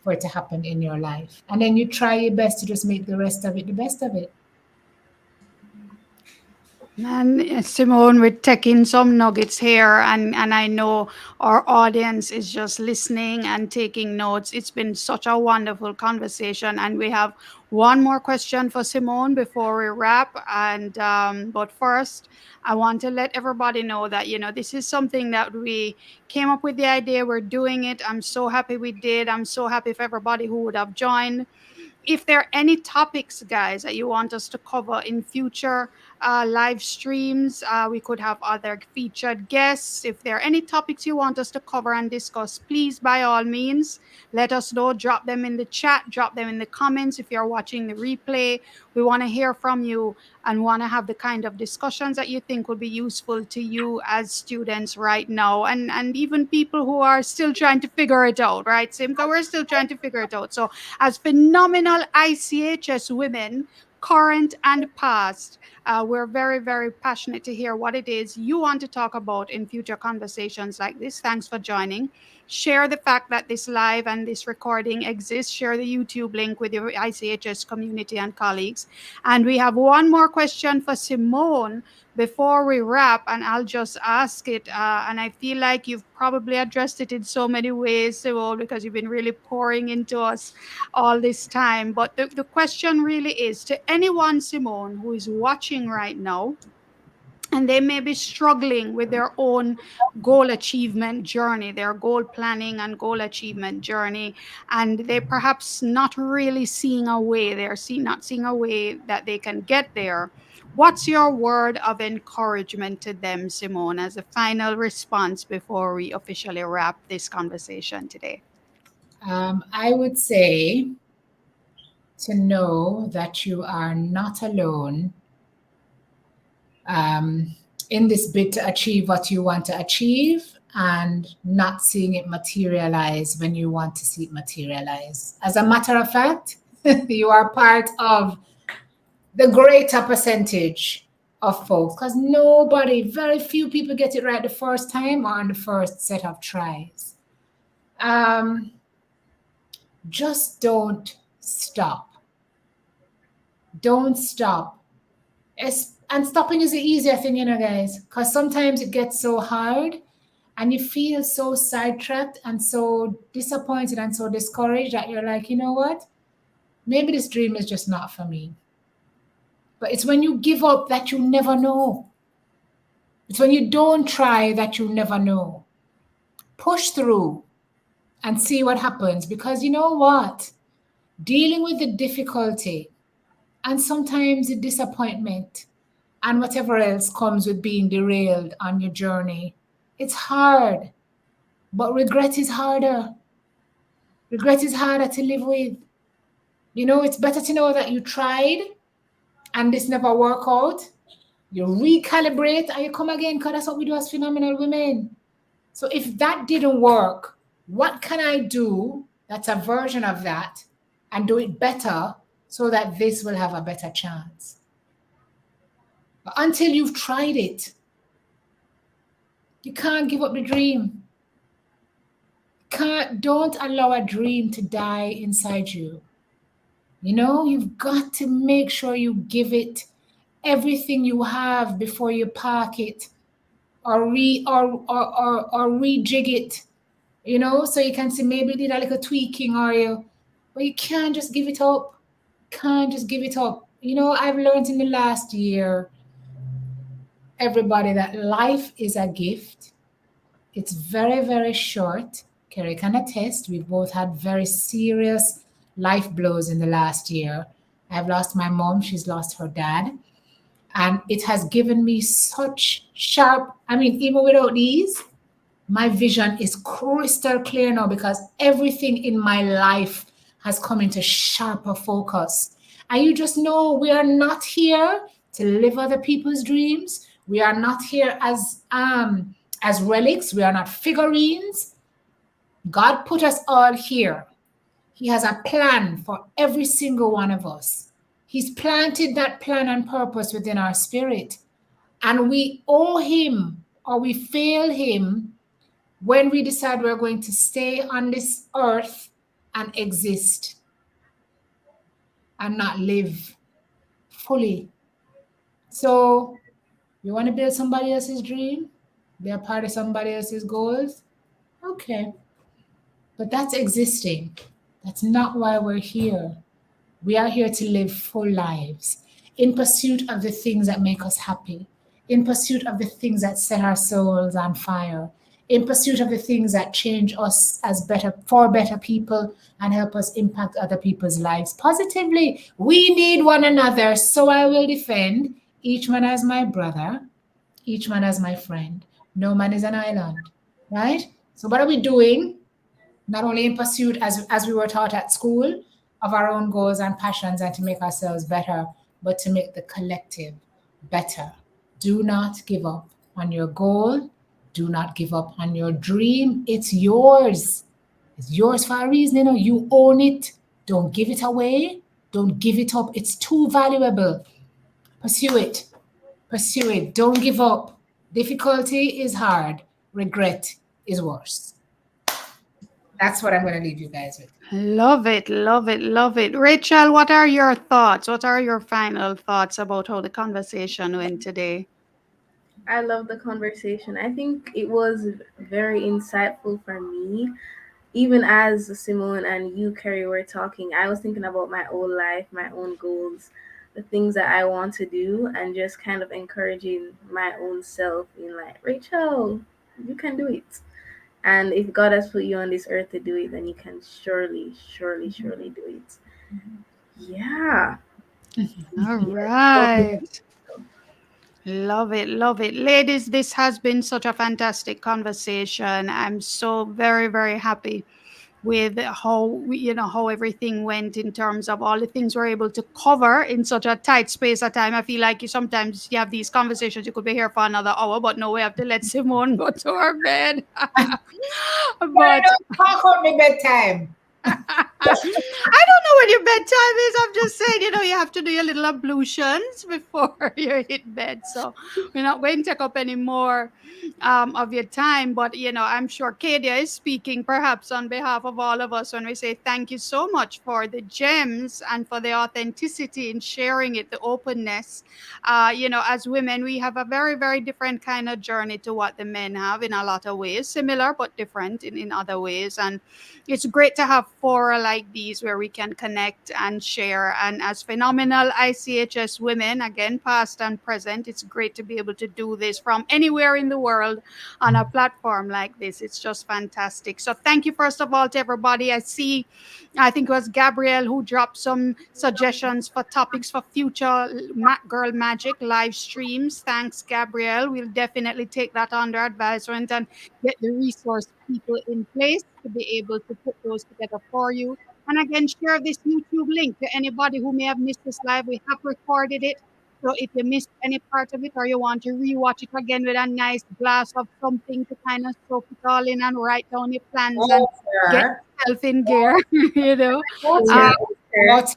[SPEAKER 3] for it to happen in your life. And then you try your best to just make the rest of it the best of it.
[SPEAKER 1] And Simone, we're taking some nuggets here, and I know our audience is just listening and taking notes. It's been such a wonderful conversation, and we have one more question for Simone before we wrap. And but first, I want to let everybody know that this is something that we came up with the idea. We're doing it. I'm so happy we did. I'm so happy for everybody who would have joined. If there are any topics, guys, that you want us to cover in future live streams, we could have other featured guests. If there are any topics you want us to cover and discuss, please, by all means, let us know. Drop them in the chat, drop them in the comments. If you're watching the replay, we want to hear from you and want to have the kind of discussions that you think would be useful to you as students right now, and even people who are still trying to figure it out, right, Simka? We're still trying to figure it out. So as phenomenal ICHS women, current and past, we're very, very passionate to hear what it is you want to talk about in future conversations like this. Thanks for joining. Share the fact that this live and this recording exists. Share the YouTube link with your ICHS community and colleagues. And we have one more question for Simone before we wrap, and I'll just ask it. And I feel like you've probably addressed it in so many ways, Simone, because you've been really pouring into us all this time. But the question really is to anyone, Simone, who is watching right now, and they may be struggling with their own goal achievement journey, their goal planning and goal achievement journey, and they perhaps not really seeing a way, not seeing a way that they can get there. What's your word of encouragement to them, Simone, as a final response before we officially wrap this conversation today?
[SPEAKER 3] I would say to know that you are not alone in this bid to achieve what you want to achieve and not seeing it materialize when you want to see it materialize. As a matter of fact, you are part of the greater percentage of folks because very few people get it right the first time or on the first set of tries. Just don't stop. Don't stop. And stopping is the easier thing, guys, because sometimes it gets so hard and you feel so sidetracked and so disappointed and so discouraged that you're like, you know what? Maybe this dream is just not for me. But it's when you give up that you never know. It's when you don't try that you never know. Push through and see what happens, because you know what? Dealing with the difficulty and sometimes the disappointment and whatever else comes with being derailed on your journey, it's hard. But regret is harder. Regret is harder to live with. You know, it's better to know that you tried and this never work out. You recalibrate and you come again, because that's what we do as phenomenal women. So if that didn't work, what can I do that's a version of that and do it better so that this will have a better chance? But until you've tried it, you can't give up the dream. Don't allow a dream to die inside you. You know, you've got to make sure you give it everything you have before you park it or rejig it, you know, so you can see maybe did a little tweaking or you, but you can't just give it up. Can't just give it up. You know, I've learned in the last year, everybody, that life is a gift. It's very, very short. Kerry can attest. We've both had very serious life blows in the last year. I've lost my mom, she's lost her dad. And it has given me such sharp, I mean, even without these, my vision is crystal clear now because everything in my life has come into sharper focus. And you just know we are not here to live other people's dreams. We are not here as relics. We are not figurines. God put us all here. He has a plan for every single one of us. He's planted that plan and purpose within our spirit. And we owe him or we fail him when we decide we're going to stay on this earth and exist and not live fully. So, you want to build somebody else's dream? Be a part of somebody else's goals? Okay. But that's existing. That's not why we're here. We are here to live full lives in pursuit of the things that make us happy, in pursuit of the things that set our souls on fire, in pursuit of the things that change us as better, for better people, and help us impact other people's lives positively. We need one another, so I will defend each man as my brother, each man as my friend. No man is an island, right? So, what are we doing? Not only in pursuit, as we were taught at school, of our own goals and passions and to make ourselves better, but to make the collective better. Do not give up on your goal. Do not give up on your dream. It's yours. It's yours for a reason. You know, you own it. Don't give it away. Don't give it up. It's too valuable. Pursue it. Pursue it. Don't give up. Difficulty is hard. Regret is worse. That's what I'm going to leave you guys with.
[SPEAKER 1] Love it, love it, love it. Rachel, what are your thoughts? What are your final thoughts about how the conversation went today?
[SPEAKER 2] I love the conversation. I think it was very insightful for me. Even as Simone and you, Kerry, were talking, I was thinking about my own life, my own goals, the things that I want to do, and just kind of encouraging my own self in like, Rachel, you can do it. And if God has put you on this earth to do it, then you can surely, surely, surely do it. Yeah.
[SPEAKER 1] All
[SPEAKER 2] Yes. Love the
[SPEAKER 1] right. Love it, love it. Ladies, this has been such a fantastic conversation. I'm so very, very happy with how everything went in terms of all the things we're able to cover in such a tight space of time. I feel like you have these conversations, you could be here for another hour, but no, we have to let Simone go to her bed.
[SPEAKER 3] Gotta
[SPEAKER 1] But
[SPEAKER 3] know, talk on me bedtime.
[SPEAKER 1] I don't know when your bedtime is. I'm just saying, you have to do your little ablutions before you hit bed. So we're not going to take up any more of your time. But, I'm sure Kadia is speaking perhaps on behalf of all of us when we say thank you so much for the gems and for the authenticity in sharing it, the openness. As women, we have a very, very different kind of journey to what the men have in a lot of ways, similar but different in other ways. And it's great to have fora like these where we can connect and share. And as phenomenal ICHS women, again, past and present, it's great to be able to do this from anywhere in the world on a platform like this. It's just fantastic. So thank you, first of all, to everybody. I think it was Gabrielle who dropped some suggestions for topics for future Girl Magic live streams. Thanks, Gabrielle. We'll definitely take that under advisement and get the resource people in place to be able to put those together for you. And again, share this YouTube link to anybody who may have missed this live. We have recorded it. So if you missed any part of it or you want to rewatch it again with a nice glass of something to kind of soak it all in and write down your plans and get
[SPEAKER 3] Water.
[SPEAKER 1] yourself in gear, you know.
[SPEAKER 3] Water.
[SPEAKER 1] Uh,
[SPEAKER 2] Sure.
[SPEAKER 3] Water.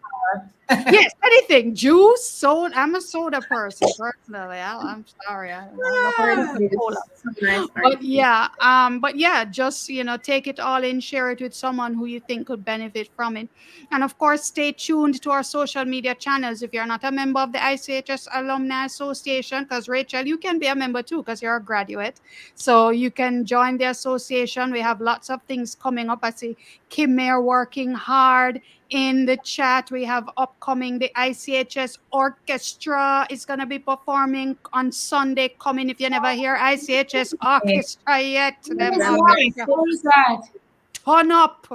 [SPEAKER 1] yes, anything, juice, soda. I'm a soda person personally. I'm sorry, I love
[SPEAKER 2] Orange
[SPEAKER 1] Coca Cola.
[SPEAKER 2] juice. Some nice orange juice.
[SPEAKER 1] But yeah, just take it all in, share it with someone who you think could benefit from it. And of course, stay tuned to our social media channels. If you're not a member of the ICHS Alumni Association, because Rachel, you can be a member too, because you're a graduate. So you can join the association. We have lots of things coming up. I see Kim Mayer working hard in the chat. We have upcoming the ICHS Orchestra is going to be performing on Sunday coming. If you never hear ICHS
[SPEAKER 3] Okay.
[SPEAKER 1] Orchestra yet,
[SPEAKER 3] Who
[SPEAKER 1] them
[SPEAKER 3] is
[SPEAKER 1] have
[SPEAKER 2] Them
[SPEAKER 1] got
[SPEAKER 3] that?
[SPEAKER 2] guys.
[SPEAKER 1] to
[SPEAKER 3] Who is that?
[SPEAKER 1] turn up,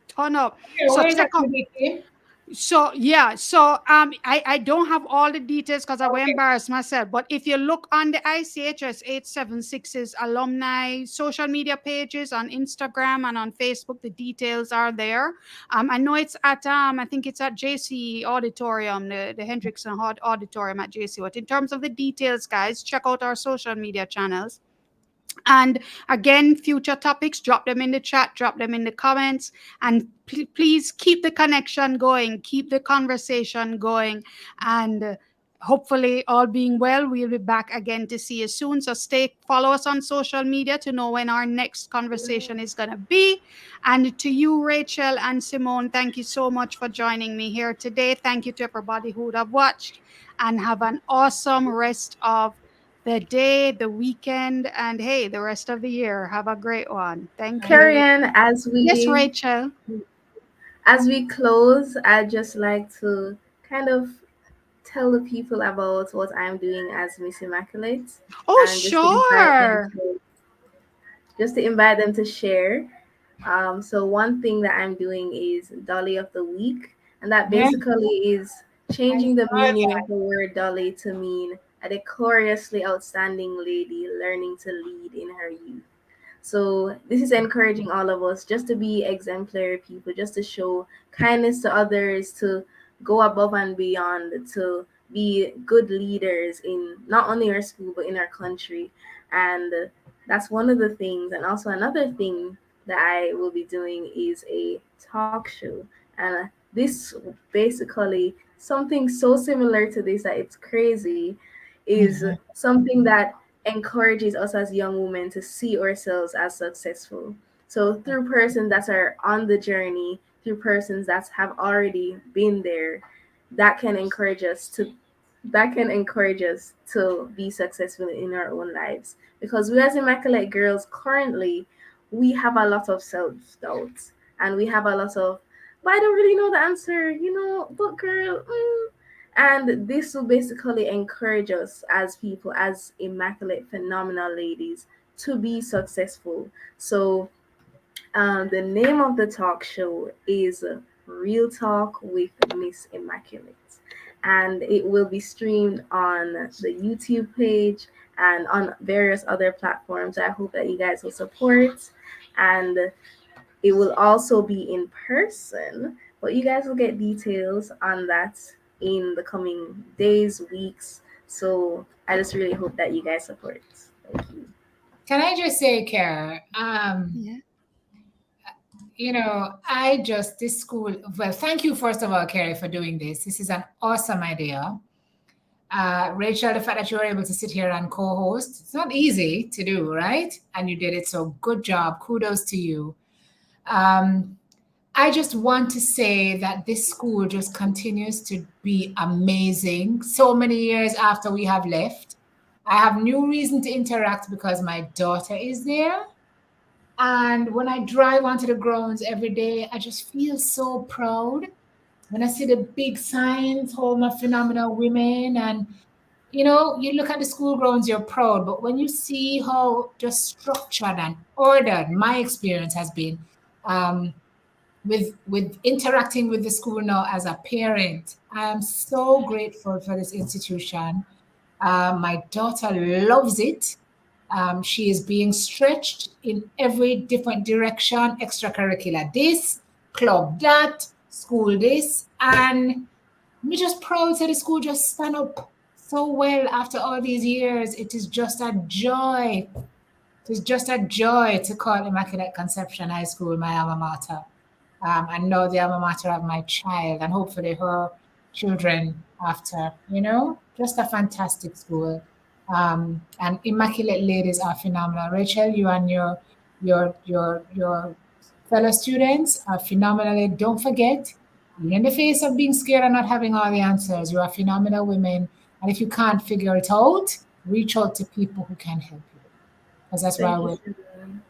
[SPEAKER 1] turn up.
[SPEAKER 3] Where,
[SPEAKER 1] So
[SPEAKER 3] where is
[SPEAKER 1] check
[SPEAKER 3] that
[SPEAKER 1] out.
[SPEAKER 3] Vicky?
[SPEAKER 1] So yeah, so I don't have all the details because I will
[SPEAKER 3] Okay.
[SPEAKER 1] embarrass myself. But if you look on the ICHS 876's alumni social media pages on Instagram and on Facebook, the details are there. I know it's at I think it's at JC Auditorium, the Hendrickson Auditorium at JC. But in terms of the details, guys, check out our social media channels. And again, future topics, drop them in the chat, drop them in the comments, and please keep the connection going, keep the conversation going, and hopefully, all being well, we'll be back again to see you soon. So follow us on social media to know when our next conversation is going to be. And to you, Rachel and Simone, thank you so much for joining me here today. Thank you to everybody who would have watched, and have an awesome rest of the day, the weekend, and hey, the rest of the year. Have a great one. Thank
[SPEAKER 2] Carrie
[SPEAKER 1] you.
[SPEAKER 2] Ann,
[SPEAKER 1] Yes, Rachel.
[SPEAKER 2] as we close, I'd just like to kind of tell the people about what I'm doing as Miss Immaculate,
[SPEAKER 1] Oh,
[SPEAKER 2] and
[SPEAKER 1] sure.
[SPEAKER 2] just to invite them to share. So one thing that I'm doing is Dolly of the Week, and that
[SPEAKER 3] Yeah,
[SPEAKER 2] basically is
[SPEAKER 3] I
[SPEAKER 2] changing the
[SPEAKER 3] saw
[SPEAKER 2] meaning
[SPEAKER 3] that.
[SPEAKER 2] of the word Dolly to mean a decorously outstanding lady learning to lead in her youth. So this is encouraging all of us just to be exemplary people, just to show kindness to others, to go above and beyond, to be good leaders in not only our school but in our country. And that's one of the things. And also another thing that I will be doing is a talk show. And this basically something so similar to this that it's crazy is
[SPEAKER 3] Mhm.
[SPEAKER 2] something that encourages us as young women to see ourselves as successful. So through persons that are on the journey, through persons that have already been there, that can encourage us to be successful in our own lives. Because we as immaculate girls currently, we have a lot of self-doubt, and we have a lot of, but I don't really know the answer, but girl, and this will basically encourage us as people, as immaculate, phenomenal ladies, to be successful. So, the name of the talk show is Real Talk with Miss Immaculate, and it will be streamed on the YouTube page and on various other platforms. I hope that you guys will support, and it will also be in person, but you guys will get details on that in the coming days, weeks. So I just really hope that you guys support. Thank you.
[SPEAKER 3] Can I just say, Kara,
[SPEAKER 1] Yeah.
[SPEAKER 3] I just, this school, well, thank you, first of all, Carrie, for doing this. This is an awesome idea. Rachel, the fact that you were able to sit here and co-host, it's not easy to do, right? And you did it, so good job. Kudos to you. Um, I just want to say that this school just continues to be amazing. So many years after we have left, I have new reason to interact because my daughter is there. And when I drive onto the grounds every day, I just feel so proud when I see the big signs, home of phenomenal women. And, you look at the school grounds, you're proud. But when you see how just structured and ordered my experience has been, um, with interacting with the school now as a parent, I am so grateful for this institution. My daughter loves it. She is being stretched in every different direction, extracurricular this, club that, school this, and me just proud to the school just stand up so well after all these years. It is just a joy. It is just a joy to call Immaculate Conception High School my alma mater, and know the alma mater of my child, and hopefully her children after. Just a fantastic school. And immaculate ladies are phenomenal. Rachel, you and your fellow students are phenomenal. Don't forget, even in the face of being scared and not having all the answers, you are phenomenal women. And if you can't figure it out, reach out to people who can help you. Because that's why
[SPEAKER 2] Thank you,
[SPEAKER 3] we're
[SPEAKER 2] Simone.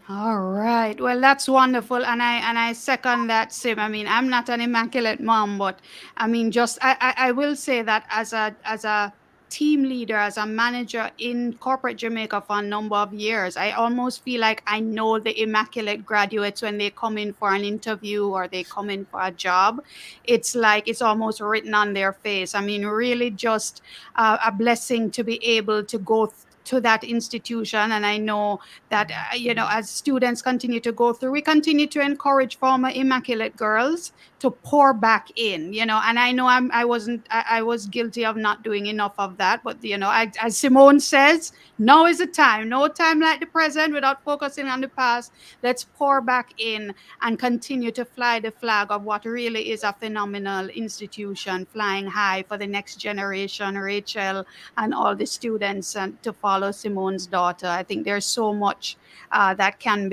[SPEAKER 1] All right. Well, that's wonderful, and I second that, Sim. I mean, I'm not an immaculate mom, but I mean, just I will say that as a team leader, as a manager in corporate Jamaica for a number of years, I almost feel like I know the immaculate graduates when they come in for an interview or they come in for a job. It's like it's almost written on their face. I mean, really, just a blessing to be able to go to that institution, and I know that as students continue to go through, we continue to encourage former immaculate girls to pour back in, and I know I wasn't I was guilty of not doing enough of that, but as Simone says, now is the time, no time like the present without focusing on the past. Let's pour back in and continue to fly the flag of what really is a phenomenal institution, flying high for the next generation, Rachel, and all the students, and to follow Simone's daughter. I think there's so much that can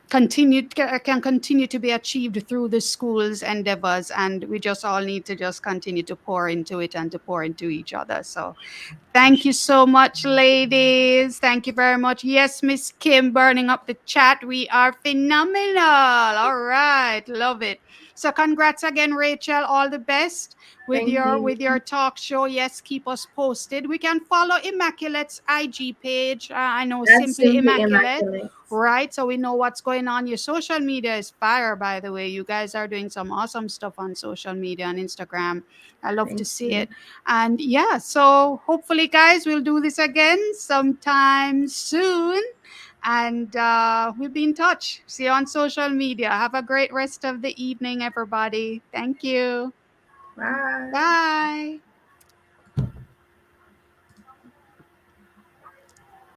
[SPEAKER 1] continue to be achieved through the school's endeavors, and we just all need to just continue to pour into it and to pour into each other. So thank you so much, ladies. Thank you very much. Yes, Miss Kim, burning up the chat. We are phenomenal. All right, love it. So congrats again, Rachel. All the best with
[SPEAKER 2] Thank
[SPEAKER 1] your
[SPEAKER 2] you.
[SPEAKER 1] with your talk show. Yes, keep us posted. We can follow Immaculate's IG page. I know,
[SPEAKER 2] That's
[SPEAKER 1] Simply
[SPEAKER 2] simply
[SPEAKER 1] Immaculate.
[SPEAKER 2] immaculate.
[SPEAKER 1] Right, so we know what's going on. Your social media is fire, by the way. You guys are doing some awesome stuff on social media and Instagram. I love to
[SPEAKER 2] Thank
[SPEAKER 1] see
[SPEAKER 2] you.
[SPEAKER 1] it. And yeah, so hopefully, guys, we'll do this again sometime soon. And we'll be in touch. See you on social media. Have a great rest of the evening, everybody. Thank you.
[SPEAKER 2] Bye.
[SPEAKER 1] Bye.